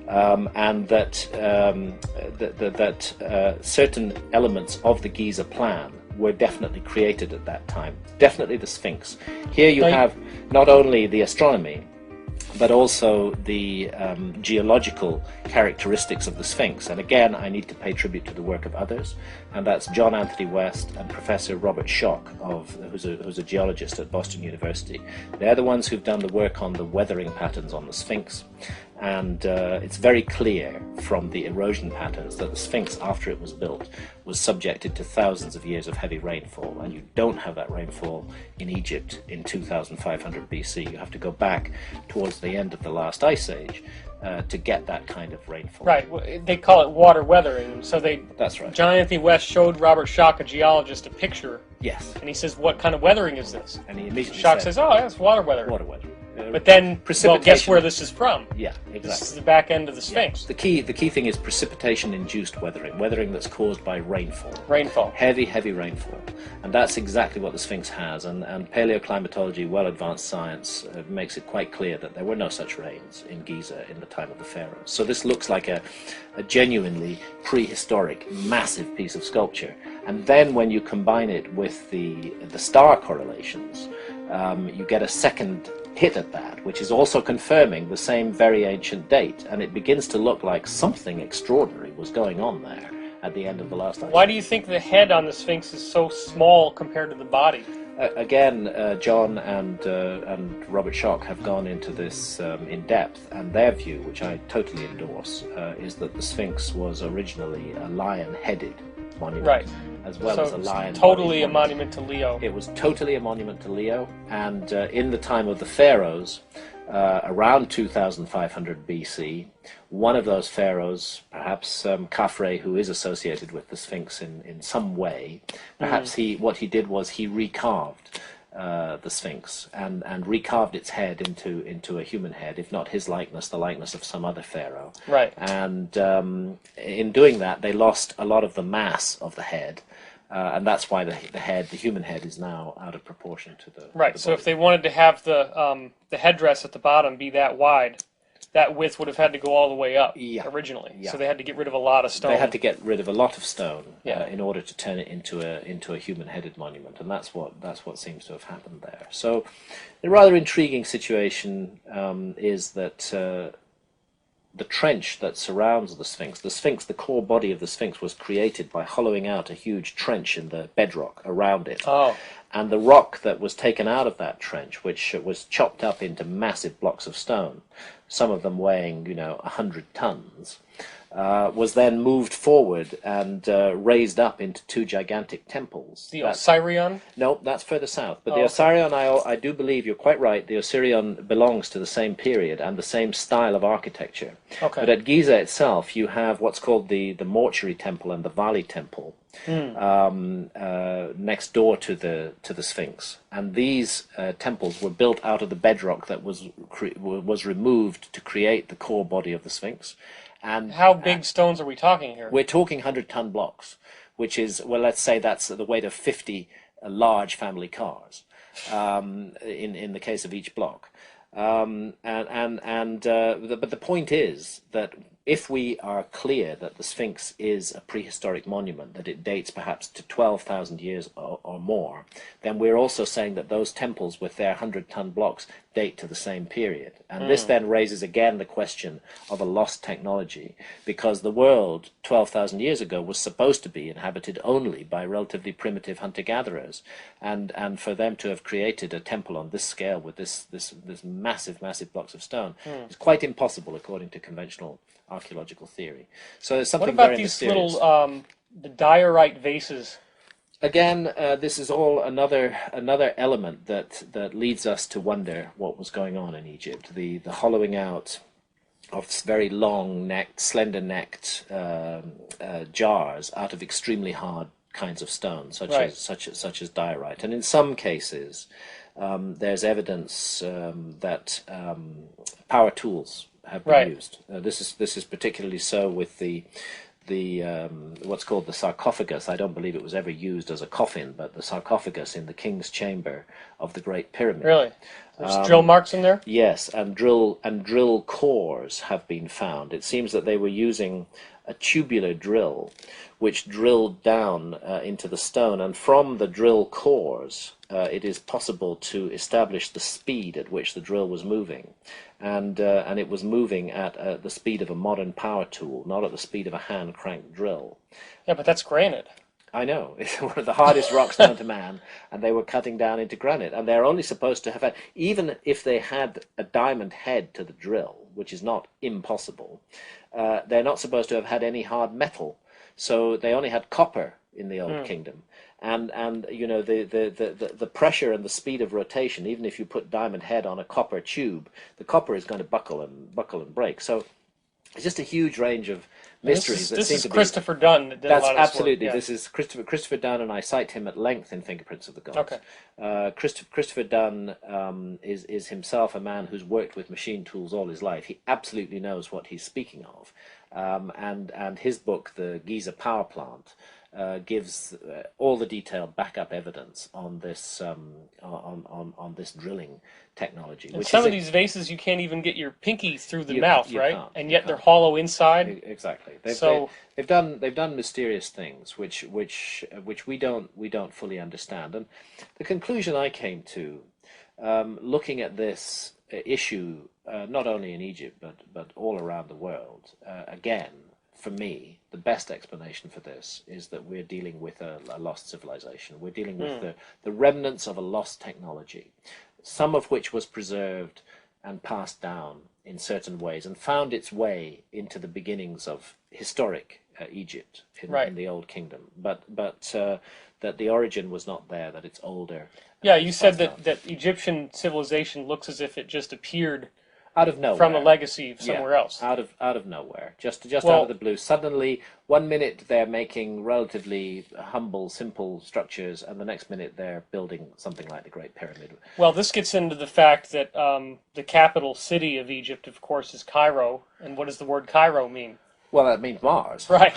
Speaker 2: and that certain elements of the Giza plan were definitely created at that time. Definitely the Sphinx. Here you have not only the astronomy, but also the geological characteristics of the Sphinx. And again, I need to pay tribute to the work of others, and that's John Anthony West and Professor Robert Schock, who's a geologist at Boston University. They're the ones who've done the work on the weathering patterns on the Sphinx. And it's very clear from the erosion patterns that the Sphinx, after it was built, was subjected to thousands of years of heavy rainfall. And you don't have that rainfall in Egypt in 2500 BC. You have to go back towards the end of the last ice age to get that kind of rainfall.
Speaker 1: Right. They call it water weathering. So
Speaker 2: That's right.
Speaker 1: John Anthony West showed Robert Schock, a geologist, a picture.
Speaker 2: Yes.
Speaker 1: And he says, "What kind of weathering is this?"
Speaker 2: And he immediately
Speaker 1: Schock says, "Oh, that's water weathering."
Speaker 2: Water weathering.
Speaker 1: But then,
Speaker 2: precipitation.
Speaker 1: well, guess where this is from?
Speaker 2: Yeah, exactly.
Speaker 1: This is the back end of the Sphinx.
Speaker 2: Yeah. The key thing is precipitation-induced weathering that's caused by rainfall.
Speaker 1: Rainfall.
Speaker 2: Heavy rainfall. And that's exactly what the Sphinx has. And paleoclimatology, well-advanced science, makes it quite clear that there were no such rains in Giza in the time of the pharaohs. So this looks like a genuinely prehistoric, massive piece of sculpture. And then when you combine it with the star correlations, you get a second hit at that, which is also confirming the same very ancient date, and it begins to look like something extraordinary was going on there at the end of the last ice.
Speaker 1: Why do you think the head on the Sphinx is so small compared to the body?
Speaker 2: Again, John and Robert Schoch have gone into this in depth, and their view, which I totally endorse, is that the Sphinx was originally a lion-headed monument,
Speaker 1: right,
Speaker 2: as well as a lion.
Speaker 1: Totally a monument to Leo.
Speaker 2: It was totally a monument to Leo, and in the time of the pharaohs, around 2500 BC, one of those pharaohs, perhaps Khafre, who is associated with the Sphinx in some way, perhaps what he did was he recarved the Sphinx and recarved its head into a human head, if not his likeness, the likeness of some other pharaoh.
Speaker 1: Right.
Speaker 2: And in doing that, they lost a lot of the mass of the head. And that's why the human head, is now out of proportion to the
Speaker 1: right.
Speaker 2: To the
Speaker 1: So
Speaker 2: body.
Speaker 1: if they wanted to have the headdress at the bottom be that wide, that width would have had to go all the way up originally.
Speaker 2: Yeah.
Speaker 1: So they had to get rid of a lot of stone.
Speaker 2: They had to get rid of a lot of stone
Speaker 1: Yeah.
Speaker 2: in order to turn it into a human-headed monument, and that's what seems to have happened there. So, a rather intriguing situation is that. The trench that surrounds the Sphinx, the core body of the Sphinx, was created by hollowing out a huge trench in the bedrock around it.
Speaker 1: Oh.
Speaker 2: And the rock that was taken out of that trench, which was chopped up into massive blocks of stone, some of them weighing, 100 tons, was then moved forward and raised up into two gigantic temples.
Speaker 1: The Osirion?
Speaker 2: No, that's further south. But the Osirion, I do believe you're quite right, the Osirion belongs to the same period and the same style of architecture.
Speaker 1: Okay.
Speaker 2: But at Giza itself, you have what's called the mortuary temple and the Vali temple next door to the Sphinx. And these temples were built out of the bedrock that was removed to create the core body of the Sphinx. And
Speaker 1: how big stones are we talking here?
Speaker 2: We're talking 100-ton blocks, which is, well, let's say that's the weight of 50 large family cars in the case of each block. But the point is that if we are clear that the Sphinx is a prehistoric monument, that it dates perhaps to 12,000 years or more, then we're also saying that those temples with their 100-ton blocks date to the same period. And this then raises again the question of a lost technology, because the world 12,000 years ago was supposed to be inhabited only by relatively primitive hunter-gatherers, and for them to have created a temple on this scale with this massive blocks of stone is quite impossible according to conventional archaeological theory. So there's something very mysterious.
Speaker 1: What about these little the diorite vases?
Speaker 2: Again, this is all another element that leads us to wonder what was going on in Egypt. The hollowing out of very long-necked, slender-necked jars out of extremely hard kinds of stone, such as diorite, and in some cases, there's evidence that power tools have been used. This is particularly so with the what's called the sarcophagus. I don't believe it was ever used as a coffin, but the sarcophagus in the king's chamber of the Great Pyramid.
Speaker 1: Really? There's drill marks in there?
Speaker 2: Yes, and drill cores have been found. It seems that they were using a tubular drill which drilled down into the stone, and from the drill cores it is possible to establish the speed at which the drill was moving, and it was moving at the speed of a modern power tool, not at the speed of a hand cranked drill.
Speaker 1: Yeah, but that's granite.
Speaker 2: I know, it's one of the hardest rocks known to man, and they were cutting down into granite, and they're only supposed to have had, even if they had a diamond head to the drill, which is not impossible, they're not supposed to have had any hard metal, so they only had copper in the Old Kingdom, and the pressure and the speed of rotation, even if you put diamond head on a copper tube, the copper is going to buckle and break. So it's just a huge range of mysteries.
Speaker 1: This is Christopher Dunn that did a lot of this
Speaker 2: absolutely
Speaker 1: work. Yeah.
Speaker 2: This is Christopher Dunn, and I cite him at length in Fingerprints of the Gods.
Speaker 1: Okay.
Speaker 2: Christopher Dunn is himself a man who's worked with machine tools all his life. He absolutely knows what he's speaking of, and his book, The Giza Power Plant, gives all the detailed backup evidence on this on this drilling technology.
Speaker 1: And some of these vases, you can't even get your pinky through the mouth, right?
Speaker 2: Can't,
Speaker 1: and yet they're hollow inside.
Speaker 2: Exactly. They've done mysterious things which we don't fully understand. And the conclusion I came to, looking at this issue, not only in Egypt but all around the world, again for me, the best explanation for this is that we're dealing with a lost civilization. We're dealing with the remnants of a lost technology, some of which was preserved and passed down in certain ways and found its way into the beginnings of historic Egypt in the Old Kingdom. But that the origin was not there, that it's older.
Speaker 1: Yeah, you said that Egyptian civilization looks as if it just appeared
Speaker 2: out of nowhere,
Speaker 1: from a legacy somewhere else.
Speaker 2: Out of nowhere, just out of the blue. Suddenly, one minute they're making relatively humble, simple structures, and the next minute they're building something like the Great Pyramid.
Speaker 1: Well, this gets into the fact that the capital city of Egypt, of course, is Cairo. And what does the word Cairo mean?
Speaker 2: Well, that means Mars.
Speaker 1: Right.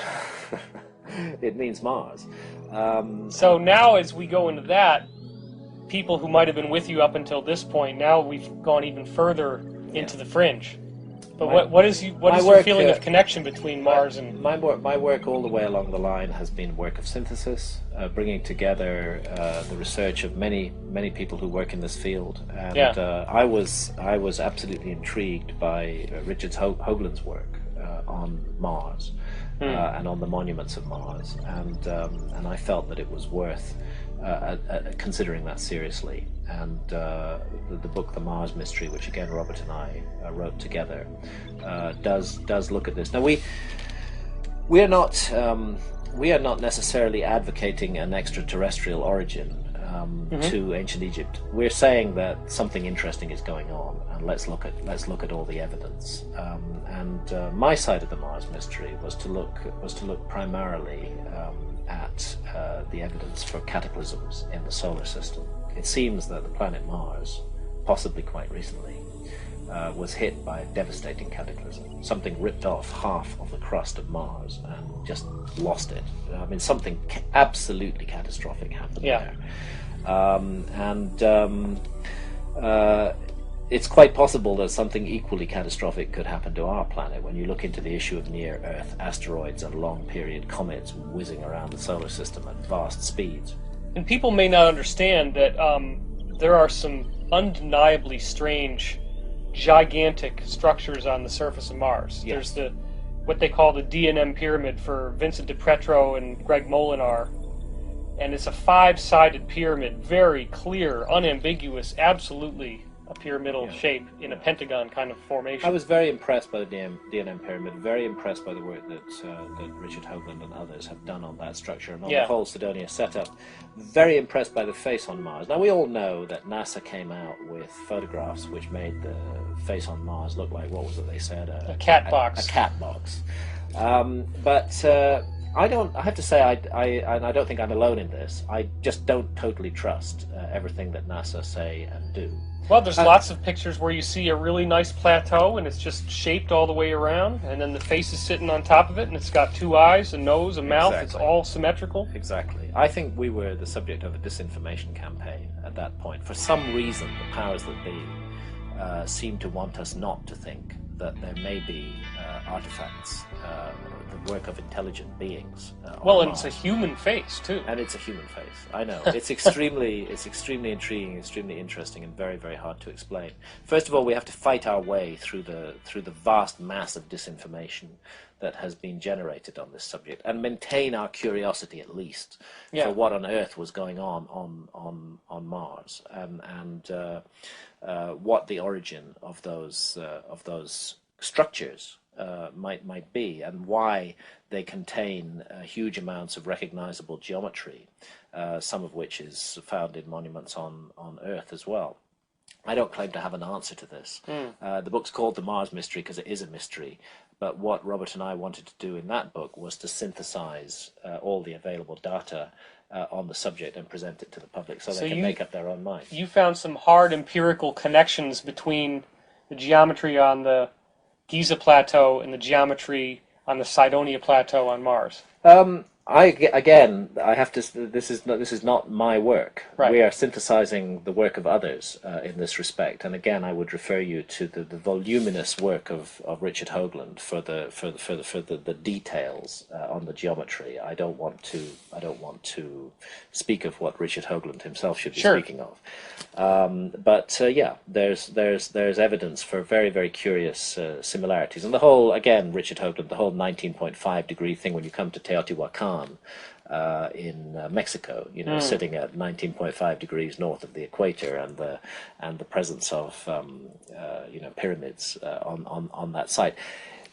Speaker 2: It means Mars.
Speaker 1: So now, as we go into that, people who might have been with you up until this point, now we've gone even further into the fringe. But what is your feeling of connection between Mars and...
Speaker 2: My work all the way along the line has been work of synthesis, bringing together the research of many people who work in this field. And I was absolutely intrigued by Richard Hoagland's work on Mars and on the monuments of Mars, and I felt that it was worth considering that seriously. And the book The Mars Mystery, which again Robert and I wrote together, does look at this. Now we are not necessarily advocating an extraterrestrial origin to ancient Egypt. We're saying that something interesting is going on, and let's look at all the evidence. My side of the Mars Mystery was to look primarily at the evidence for cataclysms in the solar system. It seems that the planet Mars, possibly quite recently, was hit by a devastating cataclysm. Something ripped off half of the crust of Mars and just lost it. I mean, something absolutely catastrophic happened there. It's quite possible that something equally catastrophic could happen to our planet when you look into the issue of near-Earth asteroids and long-period comets whizzing around the solar system at vast speeds.
Speaker 1: And people may not understand that there are some undeniably strange, gigantic structures on the surface of Mars.
Speaker 2: Yes.
Speaker 1: There's what they call the D&M pyramid for Vincent de Pretro and Greg Molinar. And it's a 5-sided pyramid, very clear, unambiguous, absolutely a pyramidal shape in a pentagon kind of formation.
Speaker 2: I was very impressed by the D&M pyramid, very impressed by the work that Richard Hoagland and others have done on that structure and on the whole Cydonia setup. Very impressed by the face on Mars. Now, we all know that NASA came out with photographs which made the face on Mars look like, what was it they said?
Speaker 1: A cat box.
Speaker 2: A cat box. But I have to say, and I don't think I'm alone in this, I just don't totally trust everything that NASA say and do.
Speaker 1: Well, there's lots of pictures where you see a really nice plateau and it's just shaped all the way around, and then the face is sitting on top of it and it's got 2 eyes, a nose, a mouth. Exactly. It's all symmetrical.
Speaker 2: Exactly. I think we were the subject of a disinformation campaign at that point. For some reason, the powers that be seem to want us not to think that there may be artifacts, the work of intelligent beings.
Speaker 1: Well, and it's a human face too.
Speaker 2: And it's a human face. I know. It's extremely intriguing, extremely interesting, and very, very hard to explain. First of all, we have to fight our way through the vast mass of disinformation that has been generated on this subject, and maintain our curiosity at least for what on earth was going on Mars, and what the origin of those structures might be, and why they contain huge amounts of recognizable geometry, some of which is found in monuments on Earth as well. I don't claim to have an answer to this. The book's called The Mars Mystery because it is a mystery, but what Robert and I wanted to do in that book was to synthesize all the available data on the subject and present it to the public so they can make up their own mind. You
Speaker 1: found some hard empirical connections between the geometry on the Giza Plateau and the geometry on the Cydonia Plateau on Mars.
Speaker 2: I have to. This is not my work.
Speaker 1: Right.
Speaker 2: We are synthesizing the work of others in this respect. And again, I would refer you to the voluminous work of Richard Hoagland for the details on the geometry. I don't want to speak of what Richard Hoagland himself should be speaking of. But yeah, there's evidence for very, very curious similarities. And the whole, again, Richard Hoagland, the whole 19.5 degree thing when you come to Teotihuacan in Mexico, sitting at 19.5 degrees north of the equator, and the presence of pyramids on that site.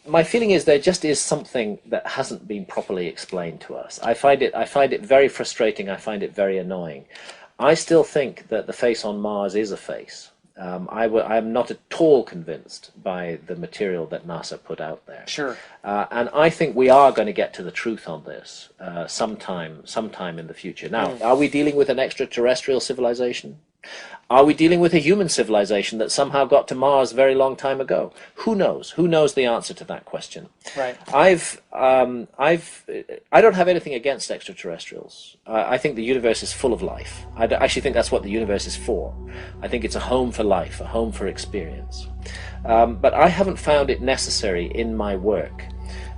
Speaker 2: My feeling is there just is something that hasn't been properly explained to us. I find it very frustrating. I find it very annoying. I still think that the face on Mars is a face. I'm not at all convinced by the material that NASA put out there.
Speaker 1: Sure.
Speaker 2: And I think we are going to get to the truth on this sometime in the future. Now, are we dealing with an extraterrestrial civilization? Are we dealing with a human civilization that somehow got to Mars a very long time ago? Who knows? Who knows the answer to that question?
Speaker 1: Right.
Speaker 2: I don't have anything against extraterrestrials. I think the universe is full of life. I actually think that's what the universe is for. I think it's a home for life, a home for experience. But I haven't found it necessary in my work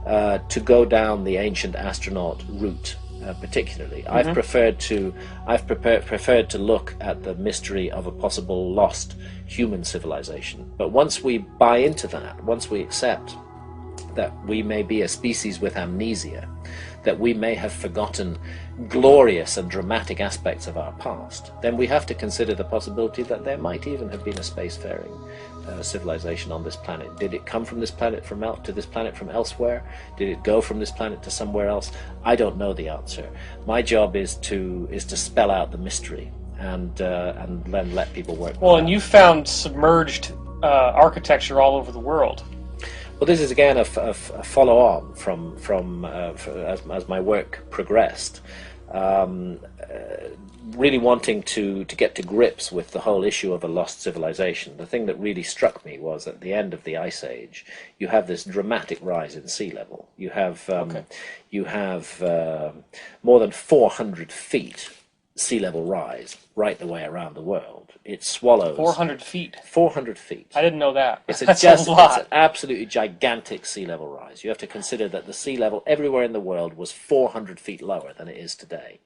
Speaker 2: to go down the ancient astronaut route. Particularly, I've preferred to look at the mystery of a possible lost human civilization. But once we buy into that, once we accept that we may be a species with amnesia, that we may have forgotten glorious and dramatic aspects of our past, then we have to consider the possibility that there might even have been a spacefaring civilization on this planet. Did it come from this planet from elsewhere? Did it go from this planet to somewhere else? I don't know the answer. My job is to spell out the mystery and then let people work.
Speaker 1: Well, and you found submerged architecture all over the world.
Speaker 2: Well, this is again a follow-on from as my work progressed. Really wanting to get to grips with the whole issue of a lost civilization. The thing that really struck me was at the end of the Ice Age, you have this dramatic rise in sea level. You have more than 400 feet sea level rise right the way around the world. It swallows
Speaker 1: 400 feet.
Speaker 2: 400 feet.
Speaker 1: I didn't know that.
Speaker 2: It's
Speaker 1: That's a lot.
Speaker 2: It's an absolutely gigantic sea level rise. You have to consider that the sea level everywhere in the world was 400 feet lower than it is today.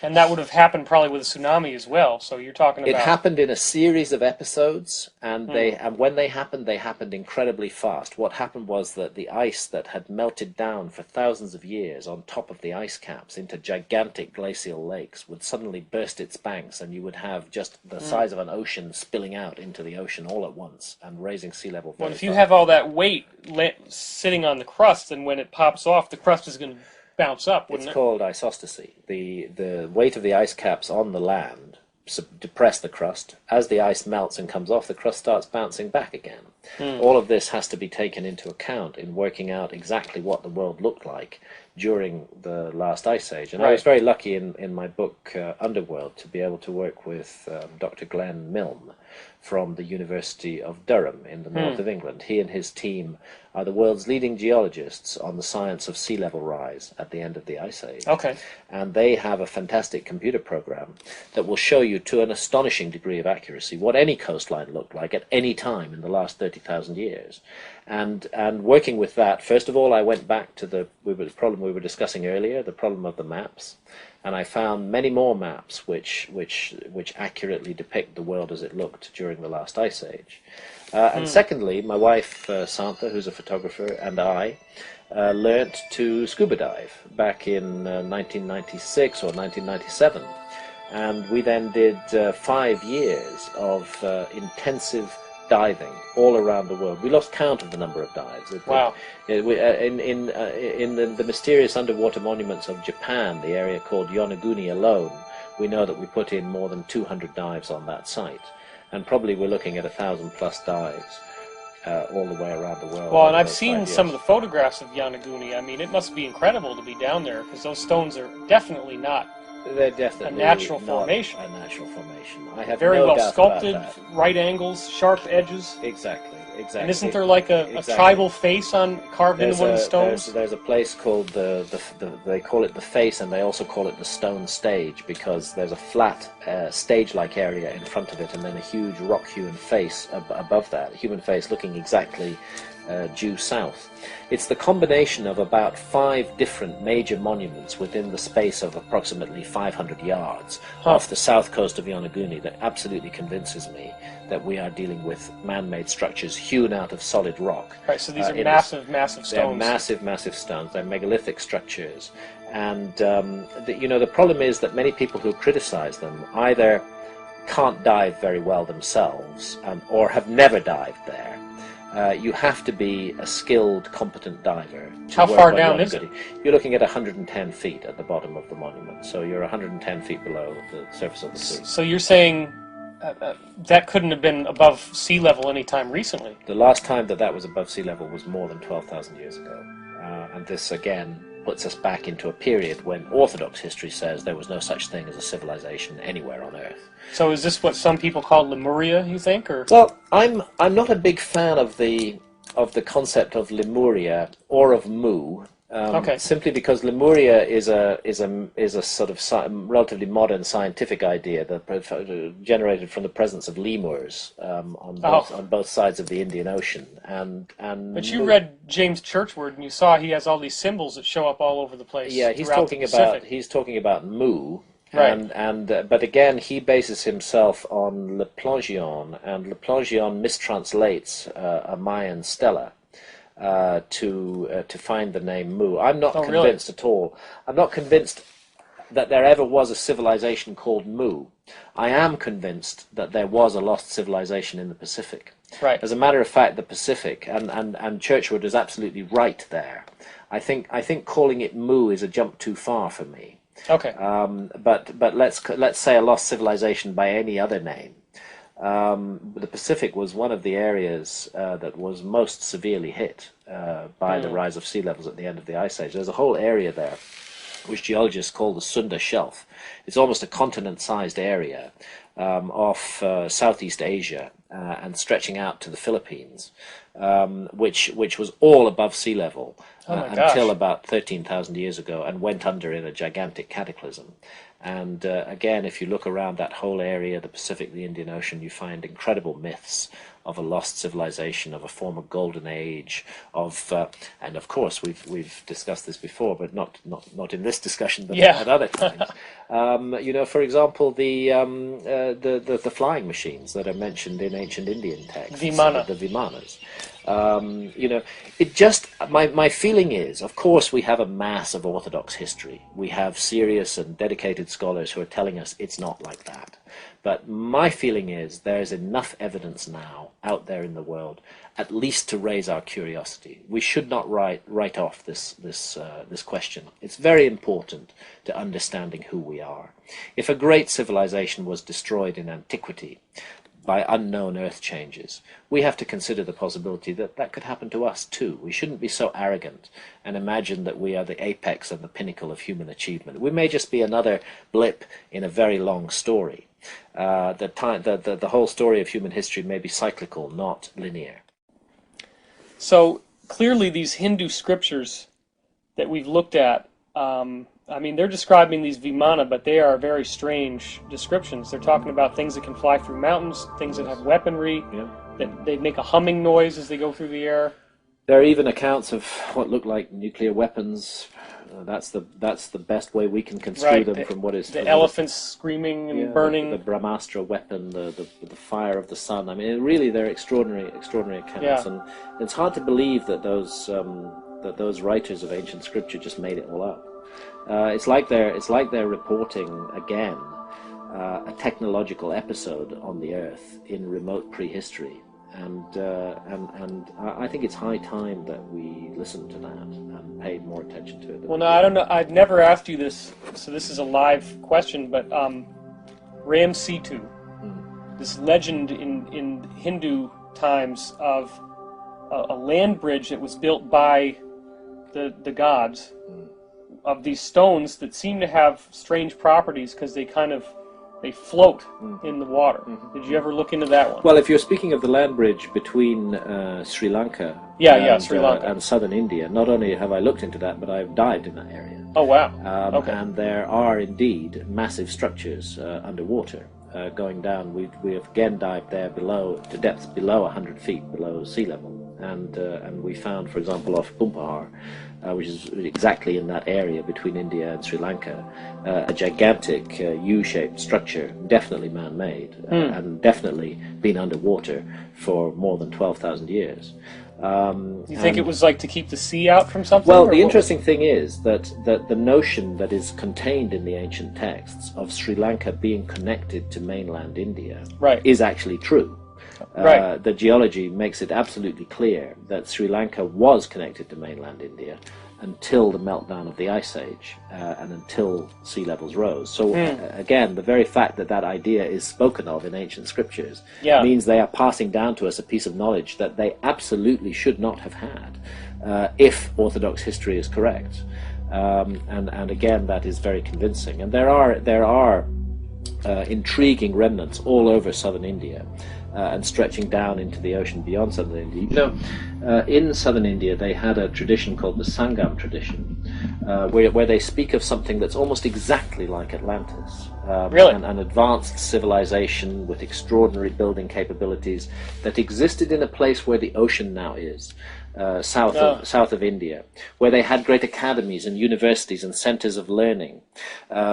Speaker 1: And that would have happened probably with a tsunami as well. So you're talking about...
Speaker 2: It happened in a series of episodes, and when they happened incredibly fast. What happened was that the ice that had melted down for thousands of years on top of the ice caps into gigantic glacial lakes would suddenly burst its banks, and you would have just the size of an ocean spilling out into the ocean all at once and raising sea level very
Speaker 1: Well, if you
Speaker 2: fast.
Speaker 1: have all that weight sitting on the crust, and when it pops off, the crust is going to bounce up, wouldn't it?
Speaker 2: It's called isostasy. The weight of the ice caps on the land depress the crust. As the ice melts and comes off, the crust starts bouncing back again. All of this has to be taken into account in working out exactly what the world looked like during the last ice age. And I was very lucky in my book Underworld to be able to work with Dr. Glenn Milne from the University of Durham in the north of England. He and his team are the world's leading geologists on the science of sea level rise at the end of the Ice Age.
Speaker 1: Okay.
Speaker 2: And they have a fantastic computer program that will show you to an astonishing degree of accuracy what any coastline looked like at any time in the last 30,000 years. And working with that, first of all, I went back to the problem we were discussing earlier, the problem of the maps. And I found many more maps which accurately depict the world as it looked during the last Ice Age. And secondly, my wife, Santha, who's a photographer, and I learnt to scuba dive back in 1996 or 1997. And we then did 5 years of intensive diving all around the world. We lost count of the number of dives.
Speaker 1: Wow.
Speaker 2: In the mysterious underwater monuments of Japan, the area called Yonaguni alone, we know that we put in more than 200 dives on that site. And probably we're looking at 1,000+ dives all the way around the world.
Speaker 1: Well, and I've seen some of the photographs of Yonaguni. I mean, it must be incredible to be down there, because those stones are definitely not
Speaker 2: They're definitely
Speaker 1: a natural
Speaker 2: not
Speaker 1: formation.
Speaker 2: A natural formation. I have
Speaker 1: Very
Speaker 2: no
Speaker 1: well
Speaker 2: doubt
Speaker 1: sculpted,
Speaker 2: about that.
Speaker 1: right angles, sharp edges.
Speaker 2: Exactly.
Speaker 1: And isn't there like a tribal face carved into one of the stones?
Speaker 2: There's a place called they call it the face, and they also call it the stone stage, because there's a flat stage-like area in front of it, and then a huge rock-hewn face above that, a human face looking exactly due south. It's the combination of about 5 different major monuments within the space of approximately 500 yards off the south coast of Yonaguni that absolutely convinces me that we are dealing with man-made structures hewn out of solid rock.
Speaker 1: Right, so these are massive stones.
Speaker 2: They're massive stones. They're megalithic structures. And, the problem is that many people who criticize them either can't dive very well themselves or have never dived there. You have to be a skilled, competent diver.
Speaker 1: How far down is it?
Speaker 2: You're looking at 110 feet at the bottom of the monument, so you're 110 feet below the surface of the sea.
Speaker 1: So you're saying that couldn't have been above sea level any time recently?
Speaker 2: The last time that was above sea level was more than 12,000 years ago. And this, again, puts us back into a period when Orthodox history says there was no such thing as a civilization anywhere on Earth.
Speaker 1: So is this what some people call Lemuria, you think? Or?
Speaker 2: Well, I'm not a big fan of the concept of Lemuria or of Mu. Simply because Lemuria is a sort of relatively modern scientific idea that generated from the presence of lemurs on both sides of the Indian Ocean. But
Speaker 1: you read James Churchward, and you saw he has all these symbols that show up all over the place.
Speaker 2: Yeah, he's talking about Mu.
Speaker 1: Right.
Speaker 2: But again, he bases himself on Le Plongeon, and Le Plongeon mistranslates a Mayan stela to find the name Mu. I'm not convinced at all. I'm not convinced that there ever was a civilization called Mu. I am convinced that there was a lost civilization in the Pacific.
Speaker 1: Right.
Speaker 2: As a matter of fact, the Pacific, and Churchward is absolutely right there. I think calling it Mu is a jump too far for me.
Speaker 1: Okay.
Speaker 2: But let's say a lost civilization by any other name. The Pacific was one of the areas that was most severely hit by the rise of sea levels at the end of the Ice Age. There's a whole area there which geologists call the Sunda Shelf. It's almost a continent-sized area off Southeast Asia and stretching out to the Philippines, which was all above sea level until about 13,000 years ago, and went under in a gigantic cataclysm. And again, if you look around that whole area, the Pacific, the Indian Ocean, you find incredible myths of a lost civilization, of a former golden age, and of course we've discussed this before, but not in this discussion, but at other times. For example, the flying machines that are mentioned in ancient Indian texts,
Speaker 1: Vimana.
Speaker 2: The Vimanas. It just my feeling is, of course, we have a mass of Orthodox history. We have serious and dedicated scholars who are telling us it's not like that. But my feeling is there's enough evidence now out there in the world, at least to raise our curiosity. We should not write off this question. It's very important to understanding who we are. If a great civilization was destroyed in antiquity by unknown earth changes, we have to consider the possibility that that could happen to us too. We shouldn't be so arrogant and imagine that we are the apex and the pinnacle of human achievement. We may just be another blip in a very long story. The whole story of human history may be cyclical, not linear.
Speaker 1: So clearly these Hindu scriptures that we've looked at, they're describing these Vimana, but they are very strange descriptions. They're talking about things that can fly through mountains, things that have weaponry, that they make a humming noise as they go through the air.
Speaker 2: There are even accounts of what look like nuclear weapons. That's the best way we can construe them from what is
Speaker 1: the elephants screaming and burning.
Speaker 2: The Brahmastra weapon, the fire of the sun. I mean, really, they're extraordinary accounts, and it's hard to believe that those writers of ancient scripture just made it all up. It's like they're reporting again a technological episode on the Earth in remote prehistory. And I think it's high time that we listened to that and paid more attention to it.
Speaker 1: Well, no, I don't know. I've never asked you this, so this is a live question. But Ram Setu, this legend in Hindu times of a land bridge that was built by the gods. of these stones that seem to have strange properties because they float in the water. Did you ever look into that one?
Speaker 2: Well, if you're speaking of the land bridge between Sri Lanka,
Speaker 1: Sri Lanka
Speaker 2: and southern India, not only have I looked into that, but I've dived in that area.
Speaker 1: Oh wow! Okay.
Speaker 2: And there are indeed massive structures underwater going down. We have again dived there to depths below 100 feet below sea level, and we found, for example, off Pumpahar, which is exactly in that area between India and Sri Lanka, a gigantic U-shaped structure, definitely man-made, and definitely been underwater for more than 12,000 years.
Speaker 1: You think it was like to keep the sea out from something?
Speaker 2: Well, the interesting thing is that the notion that is contained in the ancient texts of Sri Lanka being connected to mainland India is actually true. The geology makes it absolutely clear that Sri Lanka was connected to mainland India until the meltdown of the Ice Age and until sea levels rose. So again, the very fact that that idea is spoken of in ancient scriptures means they are passing down to us a piece of knowledge that they absolutely should not have had if Orthodox history is correct. And again, that is very convincing. And there are intriguing remnants all over southern India. And stretching down into the ocean beyond southern India. You know, in southern India they had a tradition called the Sangam tradition, where they speak of something that's almost exactly like Atlantis.
Speaker 1: Really?
Speaker 2: An advanced civilization with extraordinary building capabilities that existed in a place where the ocean now is. South of India, where they had great academies and universities and centers of learning,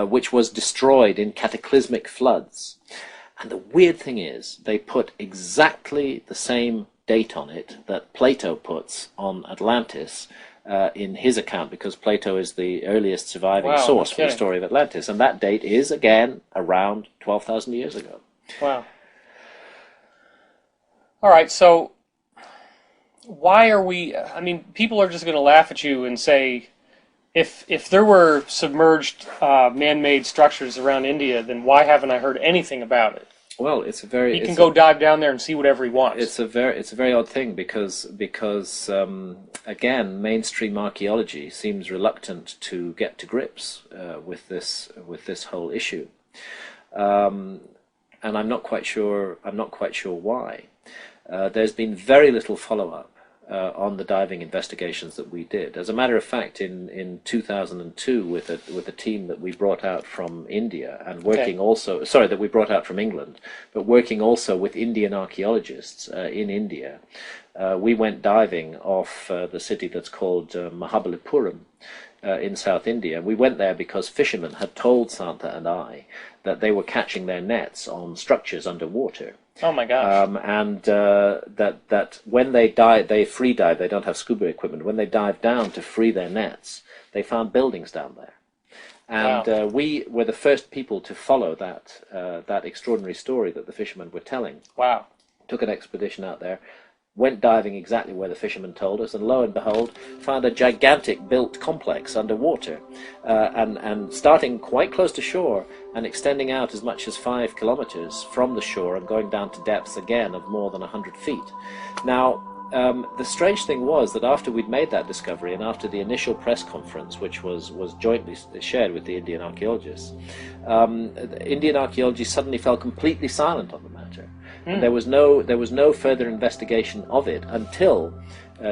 Speaker 2: which was destroyed in cataclysmic floods. And the weird thing is, they put exactly the same date on it that Plato puts on Atlantis in his account, because Plato is the earliest surviving source for the story of Atlantis. And that date is, again, around 12,000 years ago.
Speaker 1: Wow. All right, so why are we... I mean, people are just going to laugh at you and say, if there were submerged man-made structures around India, then why haven't I heard anything about it?
Speaker 2: Well, it's a very...
Speaker 1: He can go dive down there and see whatever he wants.
Speaker 2: It's a very odd thing because again, mainstream archaeology seems reluctant to get to grips with this whole issue, and I'm not quite sure why. There's been very little follow-up on the diving investigations that we did. As a matter of fact, in 2002, with a team that we brought out from India and working that we brought out from England, but working also with Indian archaeologists in India, we went diving off the city that's called Mahabalipuram in South India. We went there because fishermen had told Santa and I that they were catching their nets on structures underwater.
Speaker 1: Oh my gosh!
Speaker 2: And that when they free dive. They don't have scuba equipment. When they dive down to free their nets, they found buildings down there. And we were the first people to follow that extraordinary story that the fishermen were telling.
Speaker 1: Wow!
Speaker 2: Took an expedition out there, went diving exactly where the fishermen told us, and lo and behold, found a gigantic built complex underwater, and starting quite close to shore and extending out as much as 5 kilometers from the shore and going down to depths again of more than 100 feet. Now, the strange thing was that after we'd made that discovery and after the initial press conference, which was jointly shared with the Indian archaeologists, Indian archaeology suddenly fell completely silent on the matter. And there was no further investigation of it until,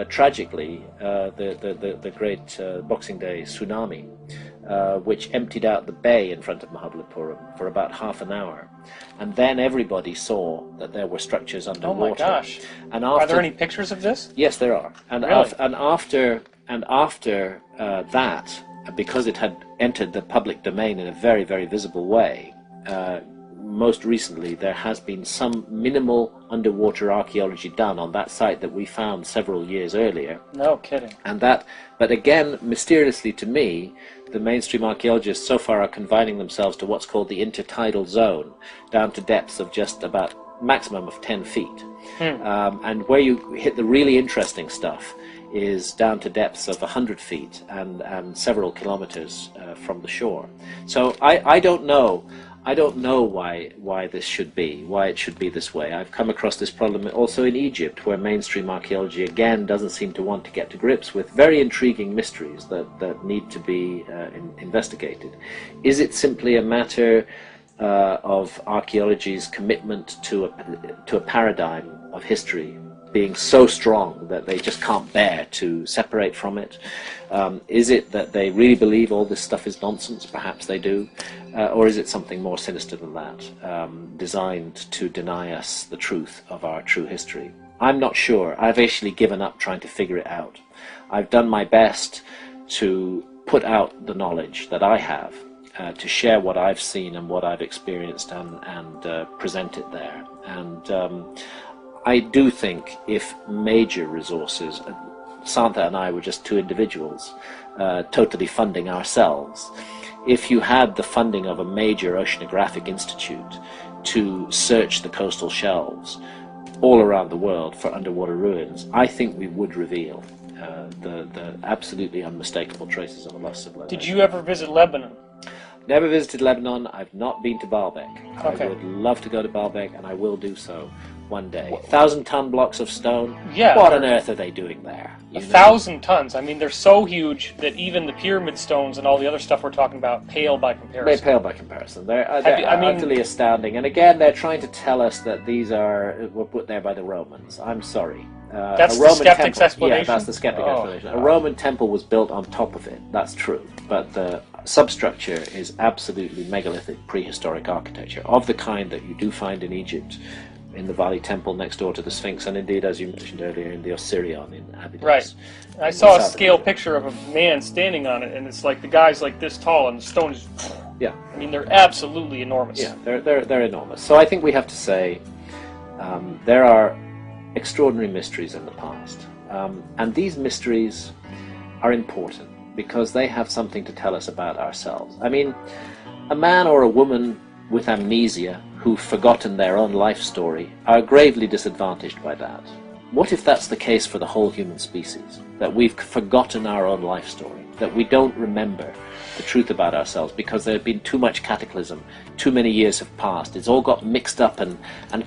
Speaker 2: tragically, the great Boxing Day tsunami, which emptied out the bay in front of Mahabalipuram for about half an hour, and then everybody saw that there were structures underwater.
Speaker 1: Oh my gosh!
Speaker 2: And
Speaker 1: are there any pictures of this?
Speaker 2: Yes, there are. And
Speaker 1: really?
Speaker 2: after that, because it had entered the public domain in a very, very visible way. Most recently, there has been some minimal underwater archaeology done on that site that we found several years earlier.
Speaker 1: No kidding.
Speaker 2: But again, mysteriously to me, the mainstream archaeologists so far are confining themselves to what's called the intertidal zone, down to depths of just about maximum of 10 feet. And where you hit the really interesting stuff is down to depths of 100 feet and several kilometers from the shore. So I don't know. I don't know why this should be, why it should be this way. I've come across this problem also in Egypt, where mainstream archaeology again doesn't seem to want to get to grips with very intriguing mysteries that need to be investigated. Is it simply a matter of archaeology's commitment to a paradigm of history being so strong that they just can't bear to separate from it? Is it that they really believe all this stuff is nonsense? Perhaps they do. Or is it something more sinister than that, designed to deny us the truth of our true history? I'm not sure. I've actually given up trying to figure it out. I've done my best to put out the knowledge that I have, to share what I've seen and what I've experienced and present it there. And I do think if major resources, Santa and I were just two individuals totally funding ourselves, if you had the funding of a major oceanographic institute to search the coastal shelves all around the world for underwater ruins, I think we would reveal the absolutely unmistakable traces of a lost civilization.
Speaker 1: Did you ever visit Lebanon?
Speaker 2: Never visited Lebanon. I've not been to Baalbek.
Speaker 1: Okay.
Speaker 2: I would love to go to Baalbek, and I will do so one day. 1,000-ton blocks of stone?
Speaker 1: Yeah.
Speaker 2: What on earth are they doing there?
Speaker 1: 1,000 tons. I mean, they're so huge that even the pyramid stones and all the other stuff we're talking about pale by comparison.
Speaker 2: They pale by comparison. They're utterly astounding. And again, they're trying to tell us that these were put there by the Romans. I'm sorry.
Speaker 1: That's the skeptic's explanation?
Speaker 2: Yeah, that's the skeptic explanation. A Roman temple was built on top of it. That's true. But the substructure is absolutely megalithic prehistoric architecture of the kind that you do find in Egypt, in the Valley Temple next door to the Sphinx, and indeed, as you mentioned earlier, in the Osirion in Abydos.
Speaker 1: Right. I saw a scale picture of a man standing on it, and it's like the guy's like this tall, and the stone is...
Speaker 2: Yeah.
Speaker 1: I mean, they're absolutely enormous.
Speaker 2: Yeah, they're enormous. So I think we have to say there are extraordinary mysteries in the past, and these mysteries are important because they have something to tell us about ourselves. I mean, a man or a woman with amnesia who've forgotten their own life story are gravely disadvantaged by that. What if that's the case for the whole human species? That we've forgotten our own life story, that we don't remember the truth about ourselves because there had been too much cataclysm, too many years have passed, it's all got mixed up and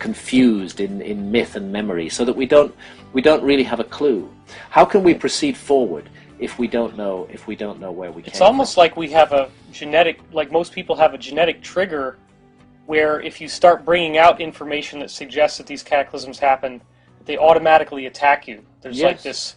Speaker 2: confused in myth and memory, so that we don't really have a clue. How can we proceed forward if we don't know where we came from?
Speaker 1: It's almost like we have a genetic, like most people have a genetic trigger where if you start bringing out information that suggests that these cataclysms happen, they automatically attack you. There's like this,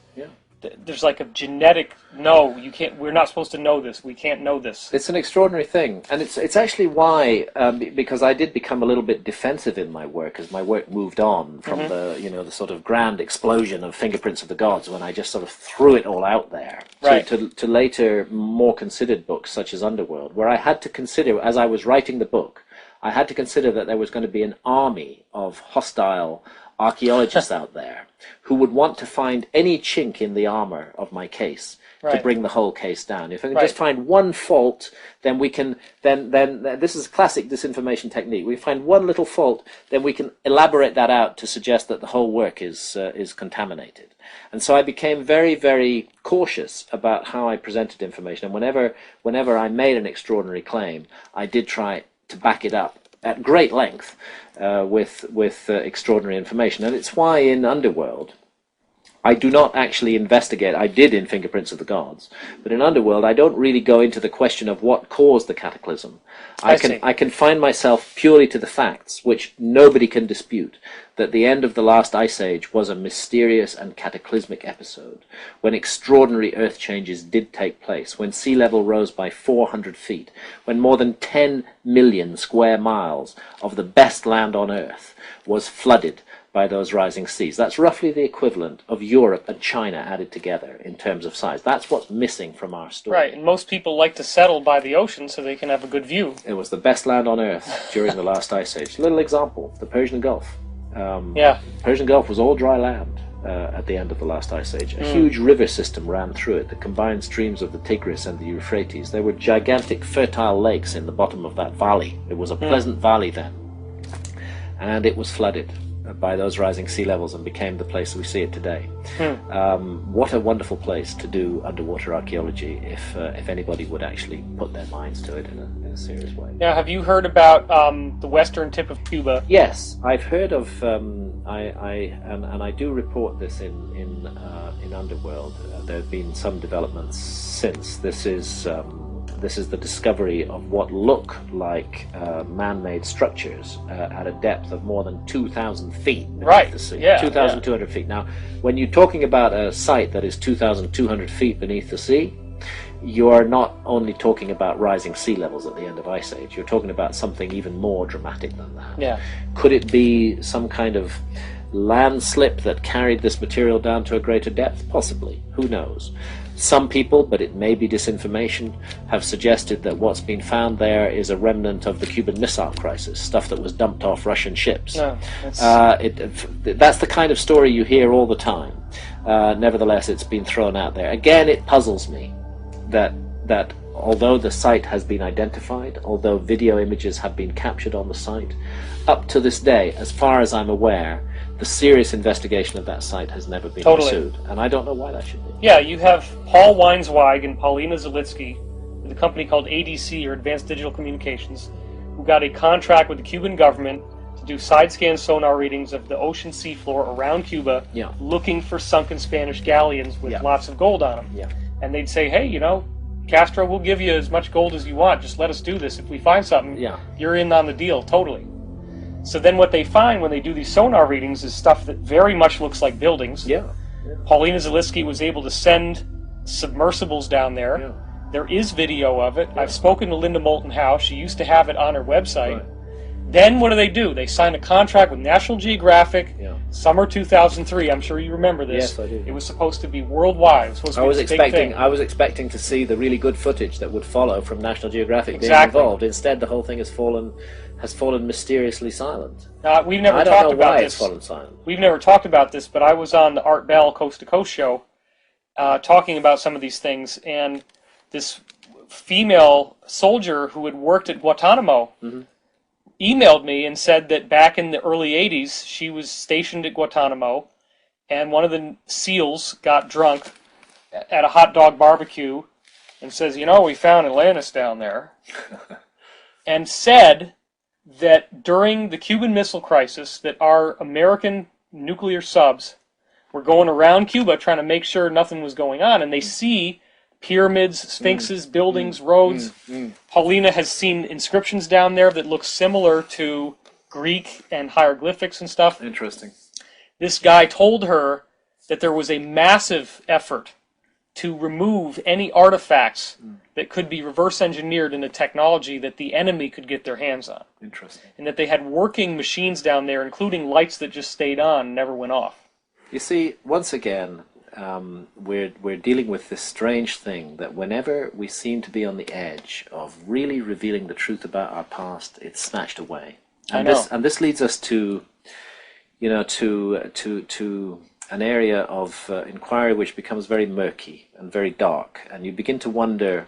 Speaker 1: there's like a genetic, no, you can't, we're not supposed to know this, we can't know this.
Speaker 2: It's an extraordinary thing, and it's actually why, because I did become a little bit defensive in my work as my work moved on from the sort of grand explosion of Fingerprints of the Gods, when I just sort of threw it all out there, to later more considered books such as Underworld, where I had to consider, as I was writing the book, I had to consider that there was going to be an army of hostile archaeologists out there who would want to find any chink in the armor of my case to bring the whole case down. If I can just find one fault, then we can, then this is a classic disinformation technique. We find one little fault, then we can elaborate that out to suggest that the whole work is contaminated. And so I became very, very cautious about how I presented information. And whenever I made an extraordinary claim, I did try to back it up at great length with extraordinary information. And it's why in Underworld I do not actually investigate. I did in Fingerprints of the Gods, but in Underworld I don't really go into the question of what caused the cataclysm. I can find myself purely to the facts, which nobody can dispute, that the end of the last ice age was a mysterious and cataclysmic episode, when extraordinary earth changes did take place, when sea level rose by 400 feet, when more than 10 million square miles of the best land on earth was flooded by those rising seas. That's roughly the equivalent of Europe and China added together in terms of size. That's what's missing from our story.
Speaker 1: Right, and most people like to settle by the ocean so they can have a good view.
Speaker 2: It was the best land on earth during the last ice age. Little example, the Persian Gulf. Persian Gulf was all dry land at the end of the last ice age. A huge river system ran through it, the combined streams of the Tigris and the Euphrates. There were gigantic fertile lakes in the bottom of that valley. It was a pleasant valley then. And it was flooded. by those rising sea levels and became the place we see it today. What a wonderful place to do underwater archaeology if anybody would actually put their minds to it in a serious way.
Speaker 1: Now, have you heard about the western tip of Cuba?
Speaker 2: Yes, I've heard of. I do report this in Underworld. There have been some developments since. This is the discovery of what look like man-made structures at a depth of more than 2,000 feet beneath the sea. 2,200 feet. Now, when you're talking about a site that is 2,200 feet beneath the sea, you are not only talking about rising sea levels at the end of Ice Age. You're talking about something even more dramatic than that.
Speaker 1: Yeah.
Speaker 2: Could it be some kind of landslip that carried this material down to a greater depth? Possibly. Who knows? Some people, but it may be disinformation, have suggested that what's been found there is a remnant of the Cuban Missile Crisis, stuff that was dumped off Russian ships.
Speaker 1: No,
Speaker 2: that's the kind of story you hear all the time. Nevertheless, it's been thrown out there. Again, it puzzles me that although the site has been identified, although video images have been captured on the site, up to this day, as far as I'm aware, the serious investigation of that site has never been pursued, and I don't know why that should be.
Speaker 1: Yeah, you have Paul Weinsweig and Paulina Zalitsky with a company called ADC, or Advanced Digital Communications, who got a contract with the Cuban government to do side-scan sonar readings of the ocean seafloor around Cuba, looking for sunken Spanish galleons with lots of gold on them.
Speaker 2: Yeah.
Speaker 1: And they'd say, hey, Castro, we'll give you as much gold as you want, just let us do this. If we find something, you're in on the deal, totally. So then what they find when they do these sonar readings is stuff that very much looks like buildings.
Speaker 2: Yeah.
Speaker 1: Paulina Zalitsky was able to send submersibles down there.
Speaker 2: Yeah.
Speaker 1: There is video of it. I've spoken to Linda Moulton Howe. She used to have it on her website.
Speaker 2: Right.
Speaker 1: Then what do? They signed a contract with National Geographic, summer 2003. I'm sure you remember this.
Speaker 2: Yes, I do.
Speaker 1: It was supposed to be worldwide. It was supposed to be this big thing.
Speaker 2: I was expecting to see the really good footage that would follow from National Geographic being involved. Instead, the whole thing has fallen mysteriously silent.
Speaker 1: We've never
Speaker 2: I
Speaker 1: talked
Speaker 2: don't know
Speaker 1: about
Speaker 2: why
Speaker 1: this.
Speaker 2: it's fallen silent.
Speaker 1: We've never talked about this, but I was on the Art Bell Coast to Coast show talking about some of these things, and this female soldier who had worked at Guantanamo emailed me and said that back in the early 80s, she was stationed at Guantanamo, and one of the SEALs got drunk at a hot dog barbecue and says, we found Atlantis down there, and said that during the Cuban Missile Crisis that our American nuclear subs were going around Cuba trying to make sure nothing was going on, and they see pyramids, sphinxes, buildings, roads. Paulina has seen inscriptions down there that look similar to Greek and hieroglyphics and stuff.
Speaker 2: Interesting.
Speaker 1: This guy told her that there was a massive effort to remove any artifacts that could be reverse engineered into technology that the enemy could get their hands on.
Speaker 2: Interesting.
Speaker 1: And that they had working machines down there, including lights that just stayed on and never went off.
Speaker 2: You see, once again, we're dealing with this strange thing that whenever we seem to be on the edge of really revealing the truth about our past, it's snatched away. And this leads us to an area of inquiry which becomes very murky and very dark, and you begin to wonder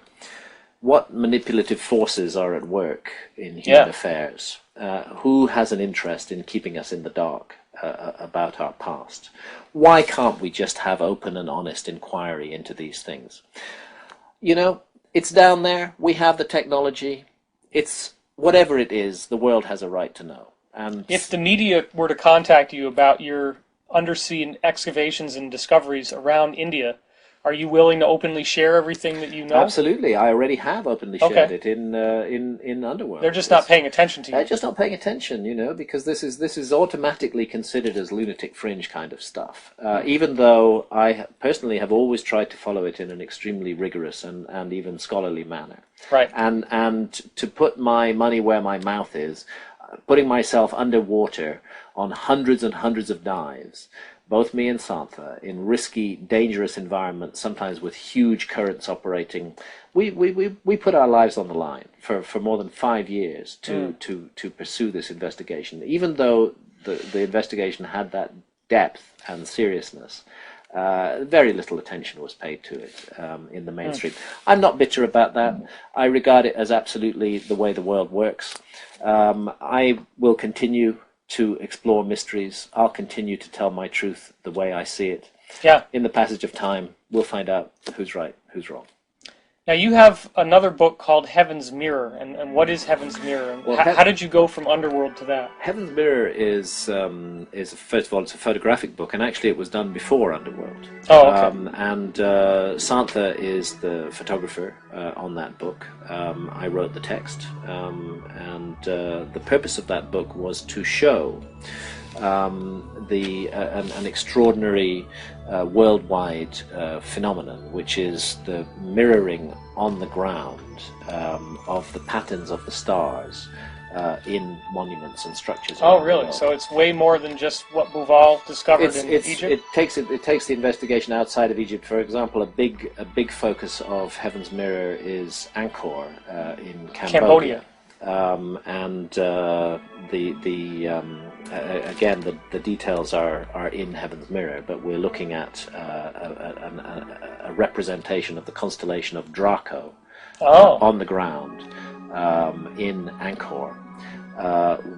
Speaker 2: what manipulative forces are at work in human affairs. Who has an interest in keeping us in the dark about our past? Why can't we just have open and honest inquiry into these things? It's down there. We have the technology. It's whatever it is, the world has a right to know. And
Speaker 1: if the media were to contact you about your undersea excavations and discoveries around India, are you willing to openly share everything that you know?
Speaker 2: Absolutely. I already have openly shared it in Underworld.
Speaker 1: They're just not paying attention to you.
Speaker 2: They're just not paying attention, because this is automatically considered as lunatic fringe kind of stuff. Even though I personally have always tried to follow it in an extremely rigorous and even scholarly manner.
Speaker 1: Right.
Speaker 2: And to put my money where my mouth is, putting myself underwater on hundreds and hundreds of dives, both me and Santha, in risky, dangerous environments, sometimes with huge currents operating. We put our lives on the line for more than 5 years to pursue this investigation. Even though the investigation had that depth and seriousness, very little attention was paid to it in the mainstream. I'm not bitter about that. I regard it as absolutely the way the world works. I will continue to explore mysteries. I'll continue to tell my truth the way I see it.
Speaker 1: Yeah.
Speaker 2: In the passage of time, we'll find out who's right, who's wrong.
Speaker 1: Now, you have another book called Heaven's Mirror, and what is Heaven's Mirror? And
Speaker 2: Well,
Speaker 1: how did you go from Underworld to that?
Speaker 2: Heaven's Mirror is first of all, it's a photographic book, and actually it was done before Underworld.
Speaker 1: Oh, okay.
Speaker 2: Santha is the photographer on that book. I wrote the text, and the purpose of that book was to show an extraordinary worldwide phenomenon, which is the mirroring on the ground of the patterns of the stars in monuments and structures.
Speaker 1: Oh, really? So it's way more than just what Bouval discovered in Egypt?
Speaker 2: It takes the investigation outside of Egypt. For example, a big focus of Heaven's Mirror is Angkor in Cambodia. Again, the details are in Heaven's Mirror, but we're looking at a representation of the constellation of Draco on the ground in Angkor,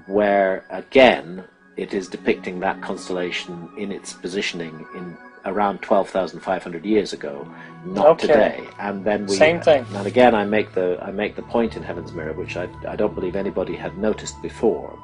Speaker 2: where again it is depicting that constellation in its positioning in around 12,500 years ago, not today. And then
Speaker 1: same thing.
Speaker 2: And again, I make the point in Heaven's Mirror, which I don't believe anybody had noticed before,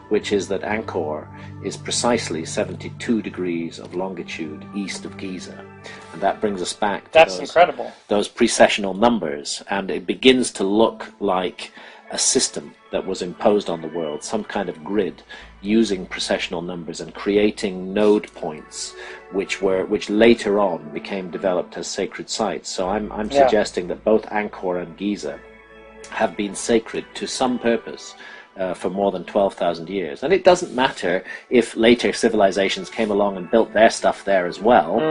Speaker 2: which is that Angkor is precisely 72 degrees of longitude east of Giza, and that brings us back to
Speaker 1: incredible.
Speaker 2: Those precessional numbers, and it begins to look like a system that was imposed on the world, some kind of grid using precessional numbers and creating node points which later on became developed as sacred sites. So I'm suggesting that both Angkor and Giza have been sacred to some purpose for more than 12,000 years. And it doesn't matter if later civilizations came along and built their stuff there as well.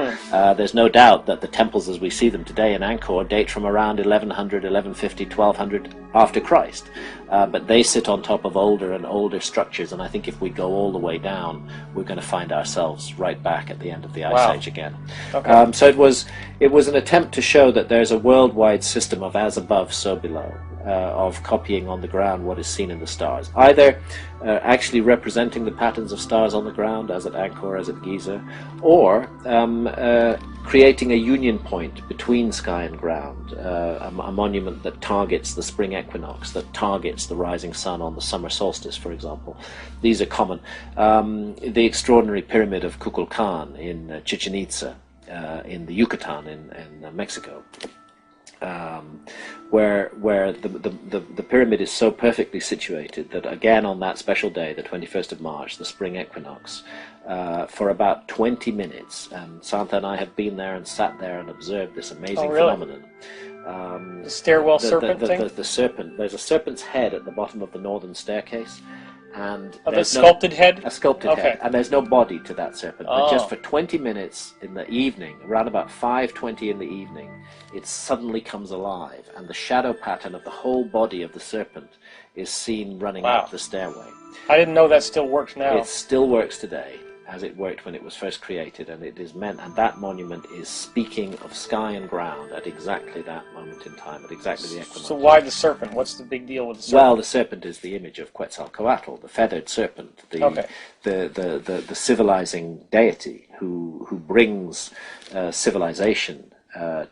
Speaker 2: There's no doubt that the temples as we see them today in Angkor date from around 1100, 1150, 1200 after Christ. But they sit on top of older and older structures, and I think if we go all the way down, we're going to find ourselves right back at the end of the Ice Age again.
Speaker 1: Okay.
Speaker 2: So it was an attempt to show that there's a worldwide system of as above, so below. Of copying on the ground what is seen in the stars, either actually representing the patterns of stars on the ground, as at Angkor, as at Giza, or creating a union point between sky and ground, a monument that targets the spring equinox, that targets the rising sun on the summer solstice, for example. These are common. The extraordinary pyramid of Kukulkan in Chichen Itza, in the Yucatan in Mexico. Where the pyramid is so perfectly situated that again on that special day, the 21st of March, the spring equinox, for about 20 minutes, and Santa and I have been there and sat there and observed this amazing phenomenon.
Speaker 1: The stairwell serpent thing?
Speaker 2: The serpent. There's a serpent's head at the bottom of the northern staircase. And
Speaker 1: the sculpted head?
Speaker 2: A sculpted head. And there's no body to that serpent. But just for 20 minutes in the evening, around about 5:20 in the evening, it suddenly comes alive. And the shadow pattern of the whole body of the serpent is seen running up the stairway.
Speaker 1: I didn't know that still works now.
Speaker 2: It still works today, as it worked when it was first created, and it is meant, and that monument is speaking of sky and ground at exactly that moment in time, at exactly the equinox.
Speaker 1: So why the serpent? What's the big deal with the serpent?
Speaker 2: Well, the serpent is the image of Quetzalcoatl, the feathered serpent, the civilizing deity who brings civilization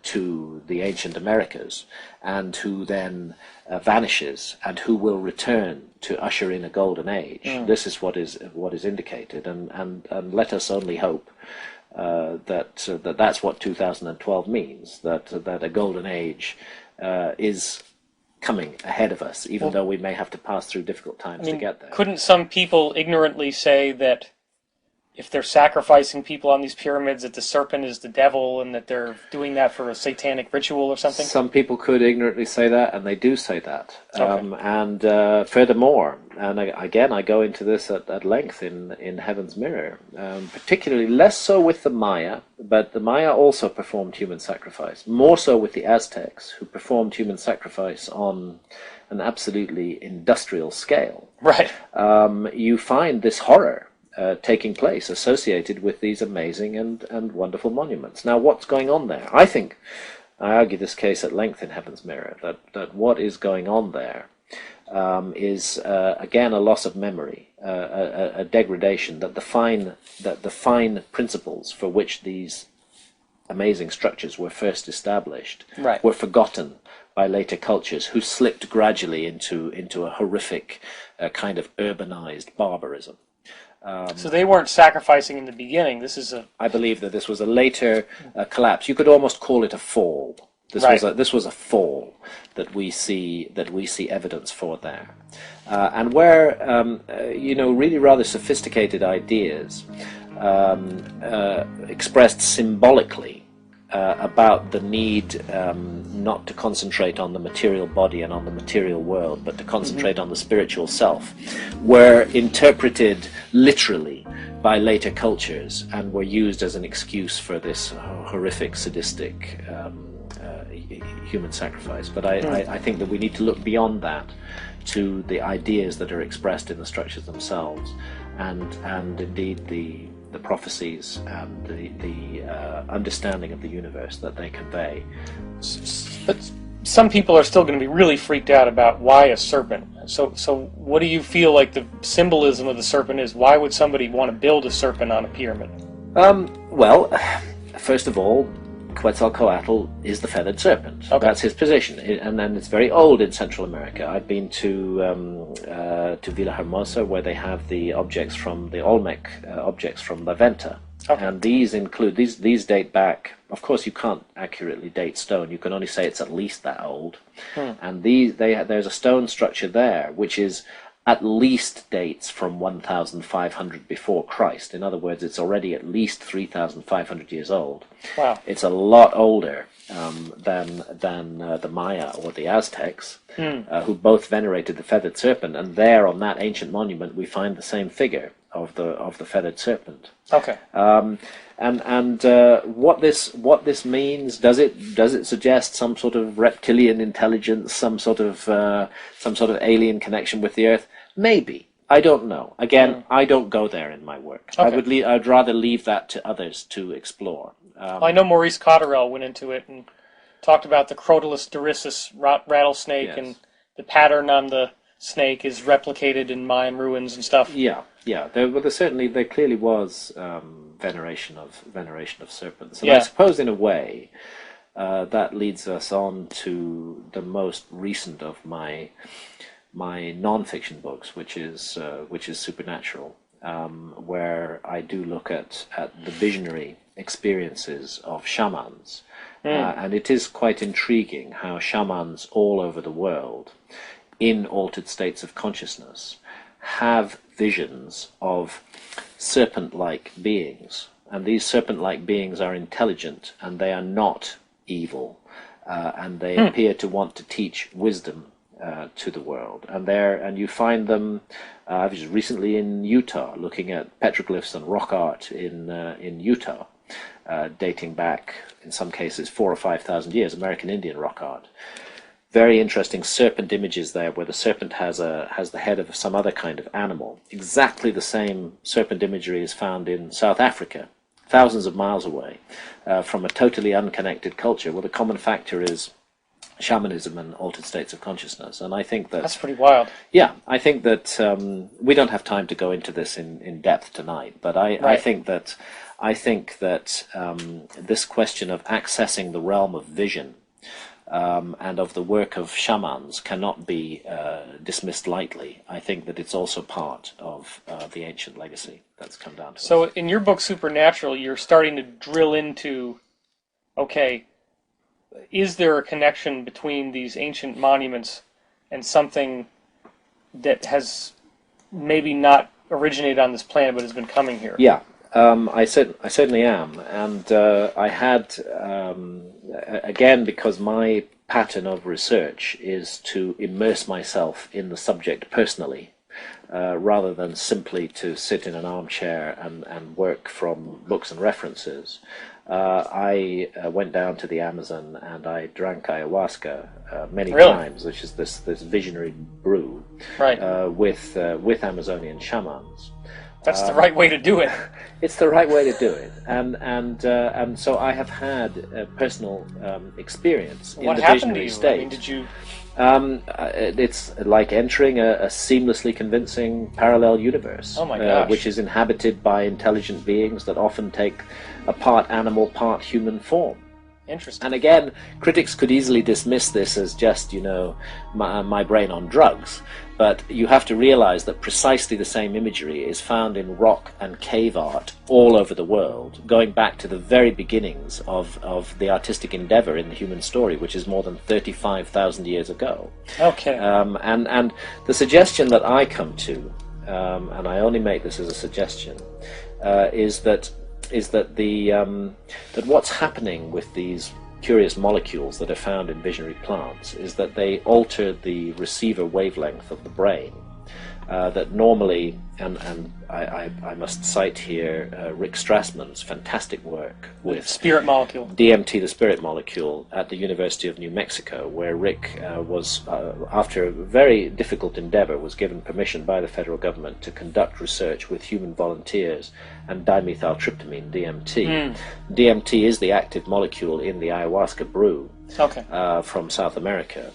Speaker 2: to the ancient Americas, and who then vanishes, and who will return to usher in a golden age. This is what is indicated, and let us only hope that's what 2012 means. That a golden age is coming ahead of us, even though we may have to pass through difficult times to get there.
Speaker 1: Couldn't some people ignorantly say that if they're sacrificing people on these pyramids, that the serpent is the devil, and that they're doing that for a satanic ritual or something? Some
Speaker 2: people could ignorantly say that, and they do say that. And furthermore, and again, I go into this at length in Heaven's Mirror, particularly less so with the Maya, but the Maya also performed human sacrifice, more so with the Aztecs, who performed human sacrifice on an absolutely industrial scale.
Speaker 1: Right.
Speaker 2: You find this horror taking place associated with these amazing and wonderful monuments. Now, what's going on there? I argue this case at length in Heaven's Mirror, that what is going on there is again a loss of memory, a degradation, that the fine principles for which these amazing structures were first established were forgotten by later cultures, who slipped gradually into a horrific kind of urbanized barbarism.
Speaker 1: So they weren't sacrificing in the beginning.
Speaker 2: I believe that this was a later collapse. You could almost call it a fall. This was a fall that we see evidence for there, and where really rather sophisticated ideas expressed symbolically about the need not to concentrate on the material body and on the material world, but to concentrate on the spiritual self, were interpreted literally by later cultures and were used as an excuse for this horrific, sadistic human sacrifice. But I think that we need to look beyond that to the ideas that are expressed in the structures themselves, and indeed the prophecies and the understanding of the universe that they convey.
Speaker 1: But some people are still going to be really freaked out about why a serpent. So what do you feel like the symbolism of the serpent is? Why would somebody want to build a serpent on a pyramid?
Speaker 2: Well, first of all, Quetzalcoatl is the feathered serpent. Okay. That's his position, and then it's very old in Central America. I've been to Villahermosa, where they have the objects from the Olmec objects from La Venta, and these include these date back. Of course, you can't accurately date stone. You can only say it's at least that old. And there's a stone structure there which is at least dates from 1,500 before Christ. In other words, it's already at least 3,500 years old.
Speaker 1: Wow!
Speaker 2: It's a lot older than the Maya or the Aztecs, who both venerated the feathered serpent. And there, on that ancient monument, we find the same figure of the feathered serpent.
Speaker 1: Okay.
Speaker 2: And what this means, does it suggest some sort of reptilian intelligence, some sort of alien connection with the Earth? Maybe. I don't know. Again, I don't go there in my work. Okay. I'd rather leave that to others to explore.
Speaker 1: I know Maurice Cotterell went into it and talked about the Crotalus dorissus rattlesnake, yes, and the pattern on the snake is replicated in Mayan ruins and stuff.
Speaker 2: Yeah. There clearly was veneration of serpents, and I suppose in a way that leads us on to the most recent of my non-fiction books, which is Supernatural, where I do look at the visionary experiences of shamans, and it is quite intriguing how shamans all over the world, in altered states of consciousness, have visions of serpent-like beings, and these serpent-like beings are intelligent, and they are not evil, and they appear to want to teach wisdom to the world. And you find them. I was recently in Utah, looking at petroglyphs and rock art in Utah, dating back in some cases 4,000 or 5,000 years, American Indian rock art. Very interesting serpent images there, where the serpent has the head of some other kind of animal. Exactly the same serpent imagery is found in South Africa, thousands of miles away, from a totally unconnected culture. Well, the common factor is shamanism and altered states of consciousness, and I think that's
Speaker 1: pretty wild.
Speaker 2: Yeah, I think that we don't have time to go into this in depth tonight, but I think that this question of accessing the realm of vision and of the work of shamans cannot be dismissed lightly. I think that it's also part of the ancient legacy that's come down to us.
Speaker 1: So in your book Supernatural, you're starting to drill into, okay, is there a connection between these ancient monuments and something that has maybe not originated on this planet but has been coming here?
Speaker 2: Yeah. I certainly am, and I had, again, because my pattern of research is to immerse myself in the subject personally, rather than simply to sit in an armchair and work from books and references. I went down to the Amazon and I drank ayahuasca many times, which is this visionary brew, with Amazonian shamans.
Speaker 1: That's the right way to do it.
Speaker 2: It's the right way to do it, and so I have had a personal experience in the visionary state.
Speaker 1: I mean, did you?
Speaker 2: It's like entering a seamlessly convincing parallel universe,
Speaker 1: oh my gosh.
Speaker 2: Which is inhabited by intelligent beings that often take a part animal, part human form.
Speaker 1: Interesting.
Speaker 2: And again, critics could easily dismiss this as just, my brain on drugs. But you have to realize that precisely the same imagery is found in rock and cave art all over the world, going back to the very beginnings of the artistic endeavor in the human story, which is more than 35,000 years ago.
Speaker 1: Okay.
Speaker 2: And the suggestion that I come to, and I only make this as a suggestion, is that what's happening with these curious molecules that are found in visionary plants is that they alter the receiver wavelength of the brain. That normally, and I must cite here Rick Strassman's fantastic work with
Speaker 1: spirit molecule,
Speaker 2: DMT, the spirit molecule, at the University of New Mexico, where Rick was, after a very difficult endeavor, was given permission by the federal government to conduct research with human volunteers and dimethyltryptamine, DMT. DMT is the active molecule in the ayahuasca brew from South America.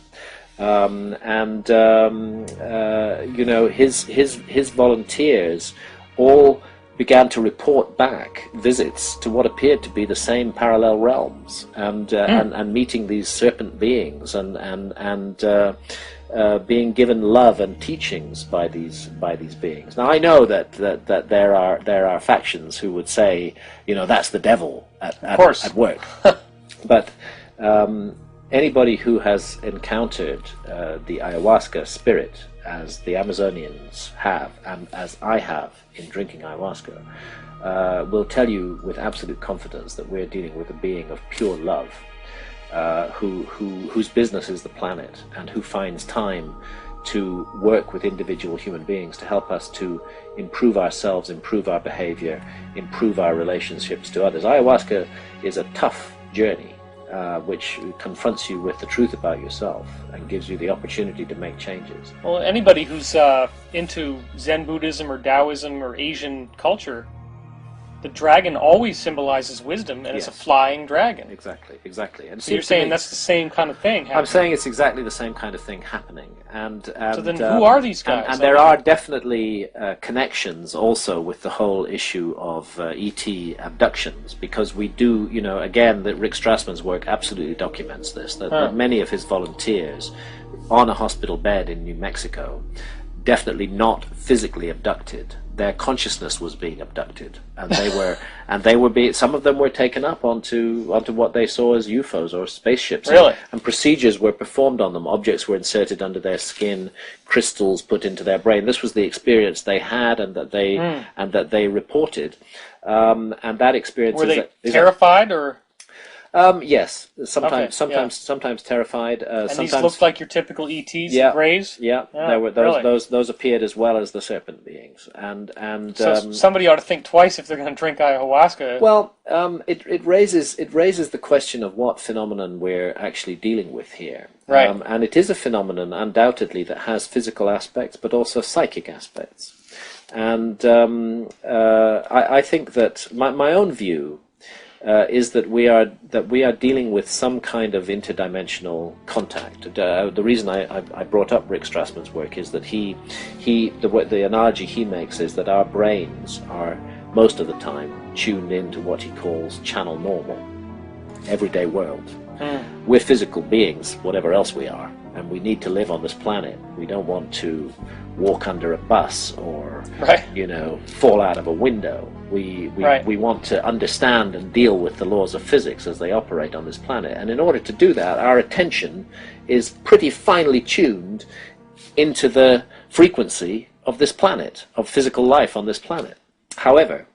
Speaker 2: His volunteers all began to report back visits to what appeared to be the same parallel realms, and meeting these serpent beings, and being given love and teachings by these beings. Now I know that there are factions who would say, that's the devil at work, but anybody who has encountered the ayahuasca spirit, as the Amazonians have, and as I have in drinking ayahuasca, will tell you with absolute confidence that we're dealing with a being of pure love, whose business is the planet, and who finds time to work with individual human beings to help us to improve ourselves, improve our behavior, improve our relationships to others. Ayahuasca is a tough journey, which confronts you with the truth about yourself and gives you the opportunity to make changes.
Speaker 1: Well, anybody who's into Zen Buddhism or Taoism or Asian culture, the dragon always symbolizes wisdom, and it's a flying dragon.
Speaker 2: Exactly. And
Speaker 1: so you're saying that's the same kind of thing happening?
Speaker 2: I'm saying it's exactly the same kind of thing happening.
Speaker 1: So then who are these guys?
Speaker 2: And there are definitely connections also with the whole issue of ET abductions, because we do, again, that Rick Strassman's work absolutely documents this, that many of his volunteers on a hospital bed in New Mexico, definitely not physically abducted. Their consciousness was being abducted, and they were being. Some of them were taken up onto what they saw as UFOs or spaceships.
Speaker 1: Really?
Speaker 2: And procedures were performed on them. Objects were inserted under their skin, crystals put into their brain. This was the experience they had, and that they reported. And that experience
Speaker 1: were they terrified or?
Speaker 2: Yes, sometimes terrified.
Speaker 1: And
Speaker 2: sometimes
Speaker 1: these looked like your typical ETs, the Greys?
Speaker 2: Yeah, there were those appeared as well as the serpent beings, and
Speaker 1: so somebody ought to think twice if they're going to drink ayahuasca.
Speaker 2: Well, it raises the question of what phenomenon we're actually dealing with here,
Speaker 1: right?
Speaker 2: And it is a phenomenon undoubtedly that has physical aspects, but also psychic aspects, and I think that my own view. Is that we are dealing with some kind of interdimensional contact. The reason I brought up Rick Strassman's work is that the analogy he makes is that our brains are most of the time tuned into what he calls channel normal, everyday world. We're physical beings, whatever else we are, and we need to live on this planet. We don't want to walk under a bus or fall out of a window. We want to understand and deal with the laws of physics as they operate on this planet. And in order to do that, our attention is pretty finely tuned into the frequency of this planet, of physical life on this planet. However,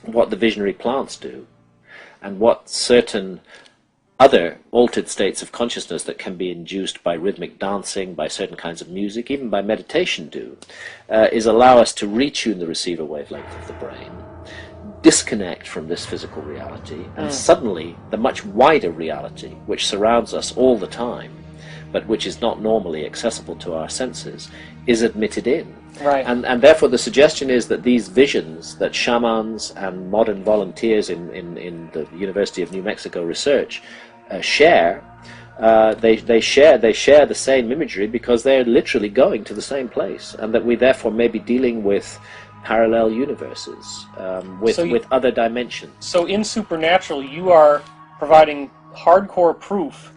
Speaker 2: what the visionary plants do, and what certain other altered states of consciousness that can be induced by rhythmic dancing, by certain kinds of music, even by meditation do, is allow us to retune the receiver wavelength of the brain, disconnect from this physical reality, and suddenly the much wider reality, which surrounds us all the time, but which is not normally accessible to our senses, is admitted in.
Speaker 1: Right.
Speaker 2: And therefore the suggestion is that these visions that shamans and modern volunteers in the University of New Mexico research share, they share the same imagery because they're literally going to the same place, and that we therefore may be dealing with parallel universes, with other dimensions.
Speaker 1: So in Supernatural, you are providing hardcore proof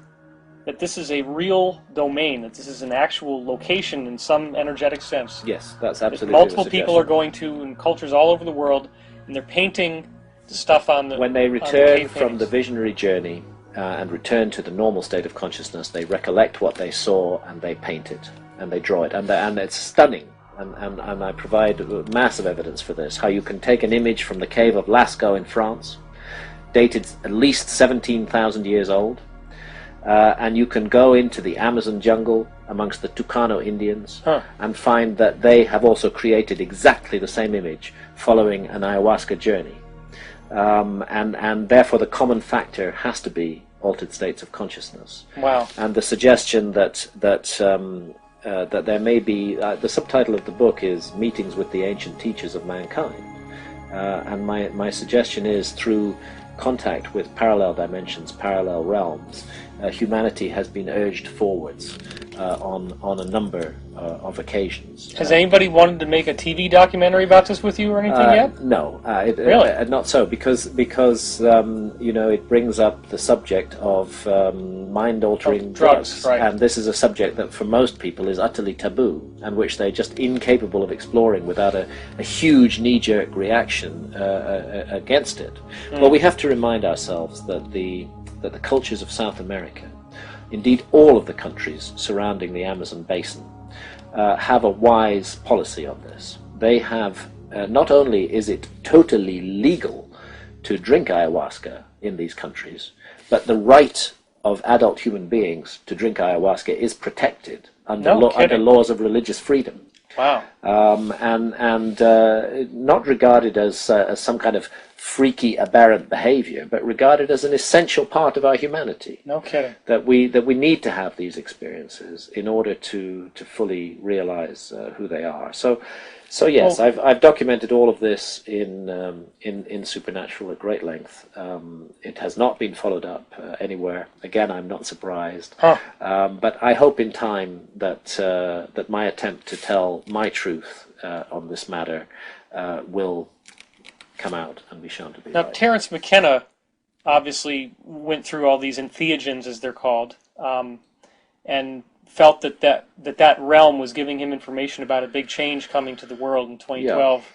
Speaker 1: that this is a real domain, that this is an actual location in some energetic sense.
Speaker 2: Yes, that's absolutely
Speaker 1: that multiple people are going to in cultures all over the world, and they're painting the stuff on the...
Speaker 2: When they return from the visionary journey and return to the normal state of consciousness, they recollect what they saw and they paint it and they draw it, and it's stunning. And I provide massive evidence for this, how you can take an image from the cave of Lascaux in France, dated at least 17,000 years old, and you can go into the Amazon jungle amongst the Tucano Indians and find that they have also created exactly the same image following an ayahuasca journey. And therefore the common factor has to be altered states of consciousness.
Speaker 1: Wow.
Speaker 2: And the suggestion that there may be, the subtitle of the book is Meetings with the Ancient Teachers of Mankind. And my suggestion is, through contact with parallel dimensions, parallel realms, humanity has been urged forwards on a number of occasions.
Speaker 1: Has anybody wanted to make a TV documentary about this with you or anything yet?
Speaker 2: No,
Speaker 1: really?
Speaker 2: Not so, because it brings up the subject of mind-altering drugs,
Speaker 1: right.
Speaker 2: And this is a subject that for most people is utterly taboo, and which they're just incapable of exploring without a huge knee-jerk reaction against it. Well, we have to remind ourselves that the cultures of South America, indeed all of the countries surrounding the Amazon basin, have a wise policy on this. They have, not only is it totally legal to drink ayahuasca in these countries, but the right of adult human beings to drink ayahuasca is protected under laws of religious freedom.
Speaker 1: Wow.
Speaker 2: And not regarded as some kind of freaky, aberrant behavior, but regarded as an essential part of our humanity.
Speaker 1: No kidding.
Speaker 2: That we need to have these experiences in order to fully realize who they are. So yes, well, I've documented all of this in Supernatural at great length. It has not been followed up anywhere. Again, I'm not surprised. But I hope in time that my attempt to tell my truth on this matter will come out and be shown to be
Speaker 1: now,
Speaker 2: right.
Speaker 1: Terence McKenna obviously went through all these entheogens, as they're called, and felt that realm was giving him information about a big change coming to the world in 2012. Yeah.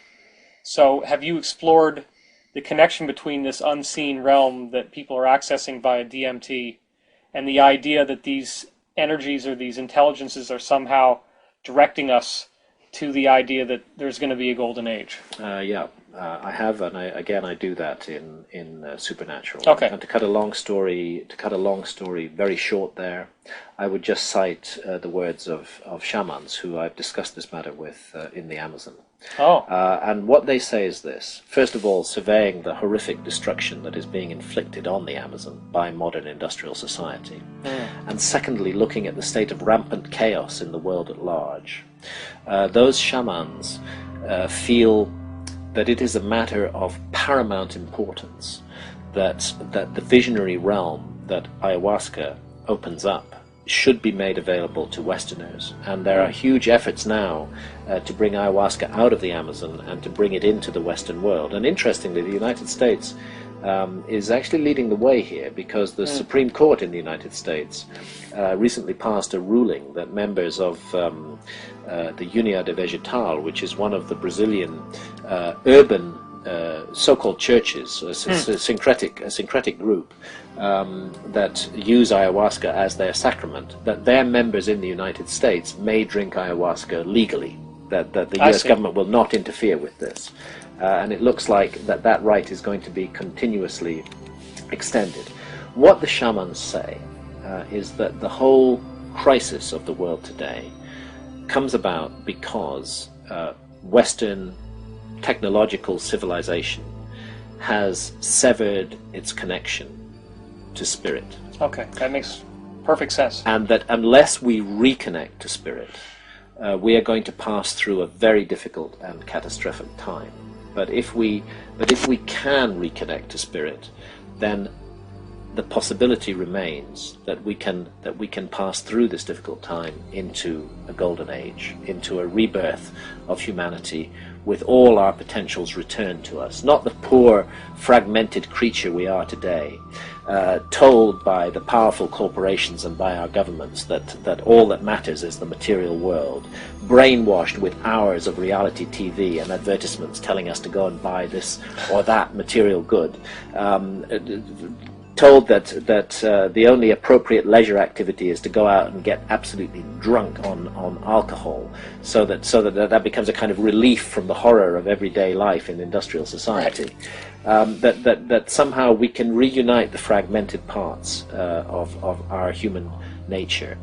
Speaker 1: So have you explored the connection between this unseen realm that people are accessing via DMT and the idea that these energies or these intelligences are somehow directing us to the idea that there's going to be a golden age?
Speaker 2: I have, and I do that in Supernatural.
Speaker 1: Okay.
Speaker 2: And to cut a long story very short there, I would just cite the words of shamans who I've discussed this matter with in the Amazon. And what they say is this: first of all, surveying the horrific destruction that is being inflicted on the Amazon by modern industrial society, and secondly, looking at the state of rampant chaos in the world at large. Those shamans feel that it is a matter of paramount importance that the visionary realm that ayahuasca opens up should be made available to Westerners. And there are huge efforts now to bring ayahuasca out of the Amazon and to bring it into the Western world. And interestingly, the United States is actually leading the way here, because the Supreme Court in the United States recently passed a ruling that members of the Unidade Vegetal, which is one of the Brazilian urban so-called churches, a syncretic group that use ayahuasca as their sacrament, that their members in the United States may drink ayahuasca legally, that the US government will not interfere with this. And it looks like that right is going to be continuously extended. What the shamans say is that the whole crisis of the world today comes about because Western technological civilization has severed its connection to spirit.
Speaker 1: Okay, that makes Perfect sense.
Speaker 2: And that unless we reconnect to spirit, we are going to pass through a very difficult and catastrophic time. But if we can reconnect to spirit, then the possibility remains that we can pass through this difficult time into a golden age, into a rebirth of humanity, with all our potentials returned to us, not the poor, fragmented creature we are today, told by the powerful corporations and by our governments that all that matters is the material world, brainwashed with hours of reality TV and advertisements telling us to go and buy this or that material good, told that the only appropriate leisure activity is to go out and get absolutely drunk on alcohol, so that becomes a kind of relief from the horror of everyday life in industrial society. Right. That somehow we can reunite the fragmented parts of our human nature,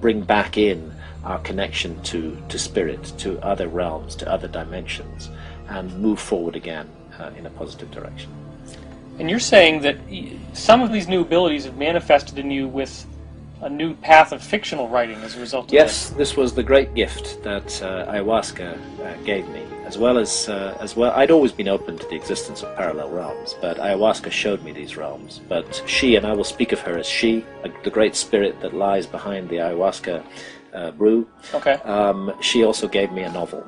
Speaker 2: bring back in our connection to spirit, to other realms, to other dimensions, and move forward again in a positive direction.
Speaker 1: And you're saying that some of these new abilities have manifested in you with a new path of fictional writing as a result of
Speaker 2: Yes, this was the great gift that ayahuasca gave me, as well. I'd always been open to the existence of parallel realms, but ayahuasca showed me these realms. But she, and I will speak of her as she, the great spirit that lies behind the ayahuasca brew.
Speaker 1: Okay.
Speaker 2: She also gave me a novel.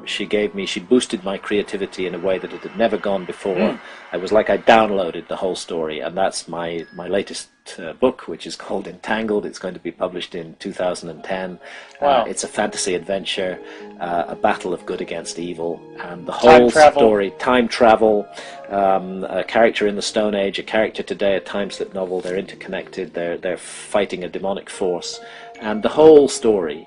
Speaker 2: She boosted my creativity in a way that it had never gone before. It was like I downloaded the whole story, and that's my latest book, which is called Entangled. It's going to be published in 2010.
Speaker 1: Wow.
Speaker 2: It's a fantasy adventure, a battle of good against evil, and the whole story, time travel, a character in the Stone Age, a character today, a time slip novel. They're interconnected. They're fighting a demonic force, and the whole story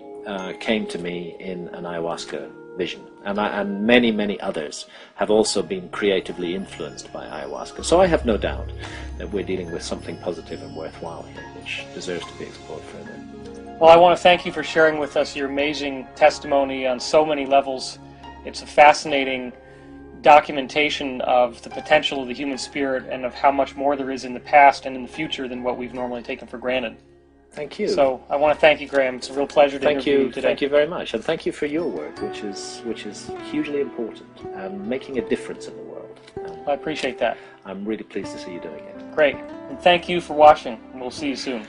Speaker 2: came to me in an ayahuasca vision, and many others have also been creatively influenced by ayahuasca. So I have no doubt that we're dealing with something positive and worthwhile here, which deserves to be explored further.
Speaker 1: Well, I want to thank you for sharing with us your amazing testimony on so many levels. It's a fascinating documentation of the potential of the human spirit and of how much more there is in the past and in the future than what we've normally taken for granted.
Speaker 2: Thank you.
Speaker 1: So I want to thank you, Graham. It's a real pleasure to interview you today.
Speaker 2: Thank you very much, and thank you for your work, which is hugely important and making a difference in the world.
Speaker 1: I appreciate that.
Speaker 2: I'm really pleased to see you doing it.
Speaker 1: Great. And thank you for watching, and we'll see you soon.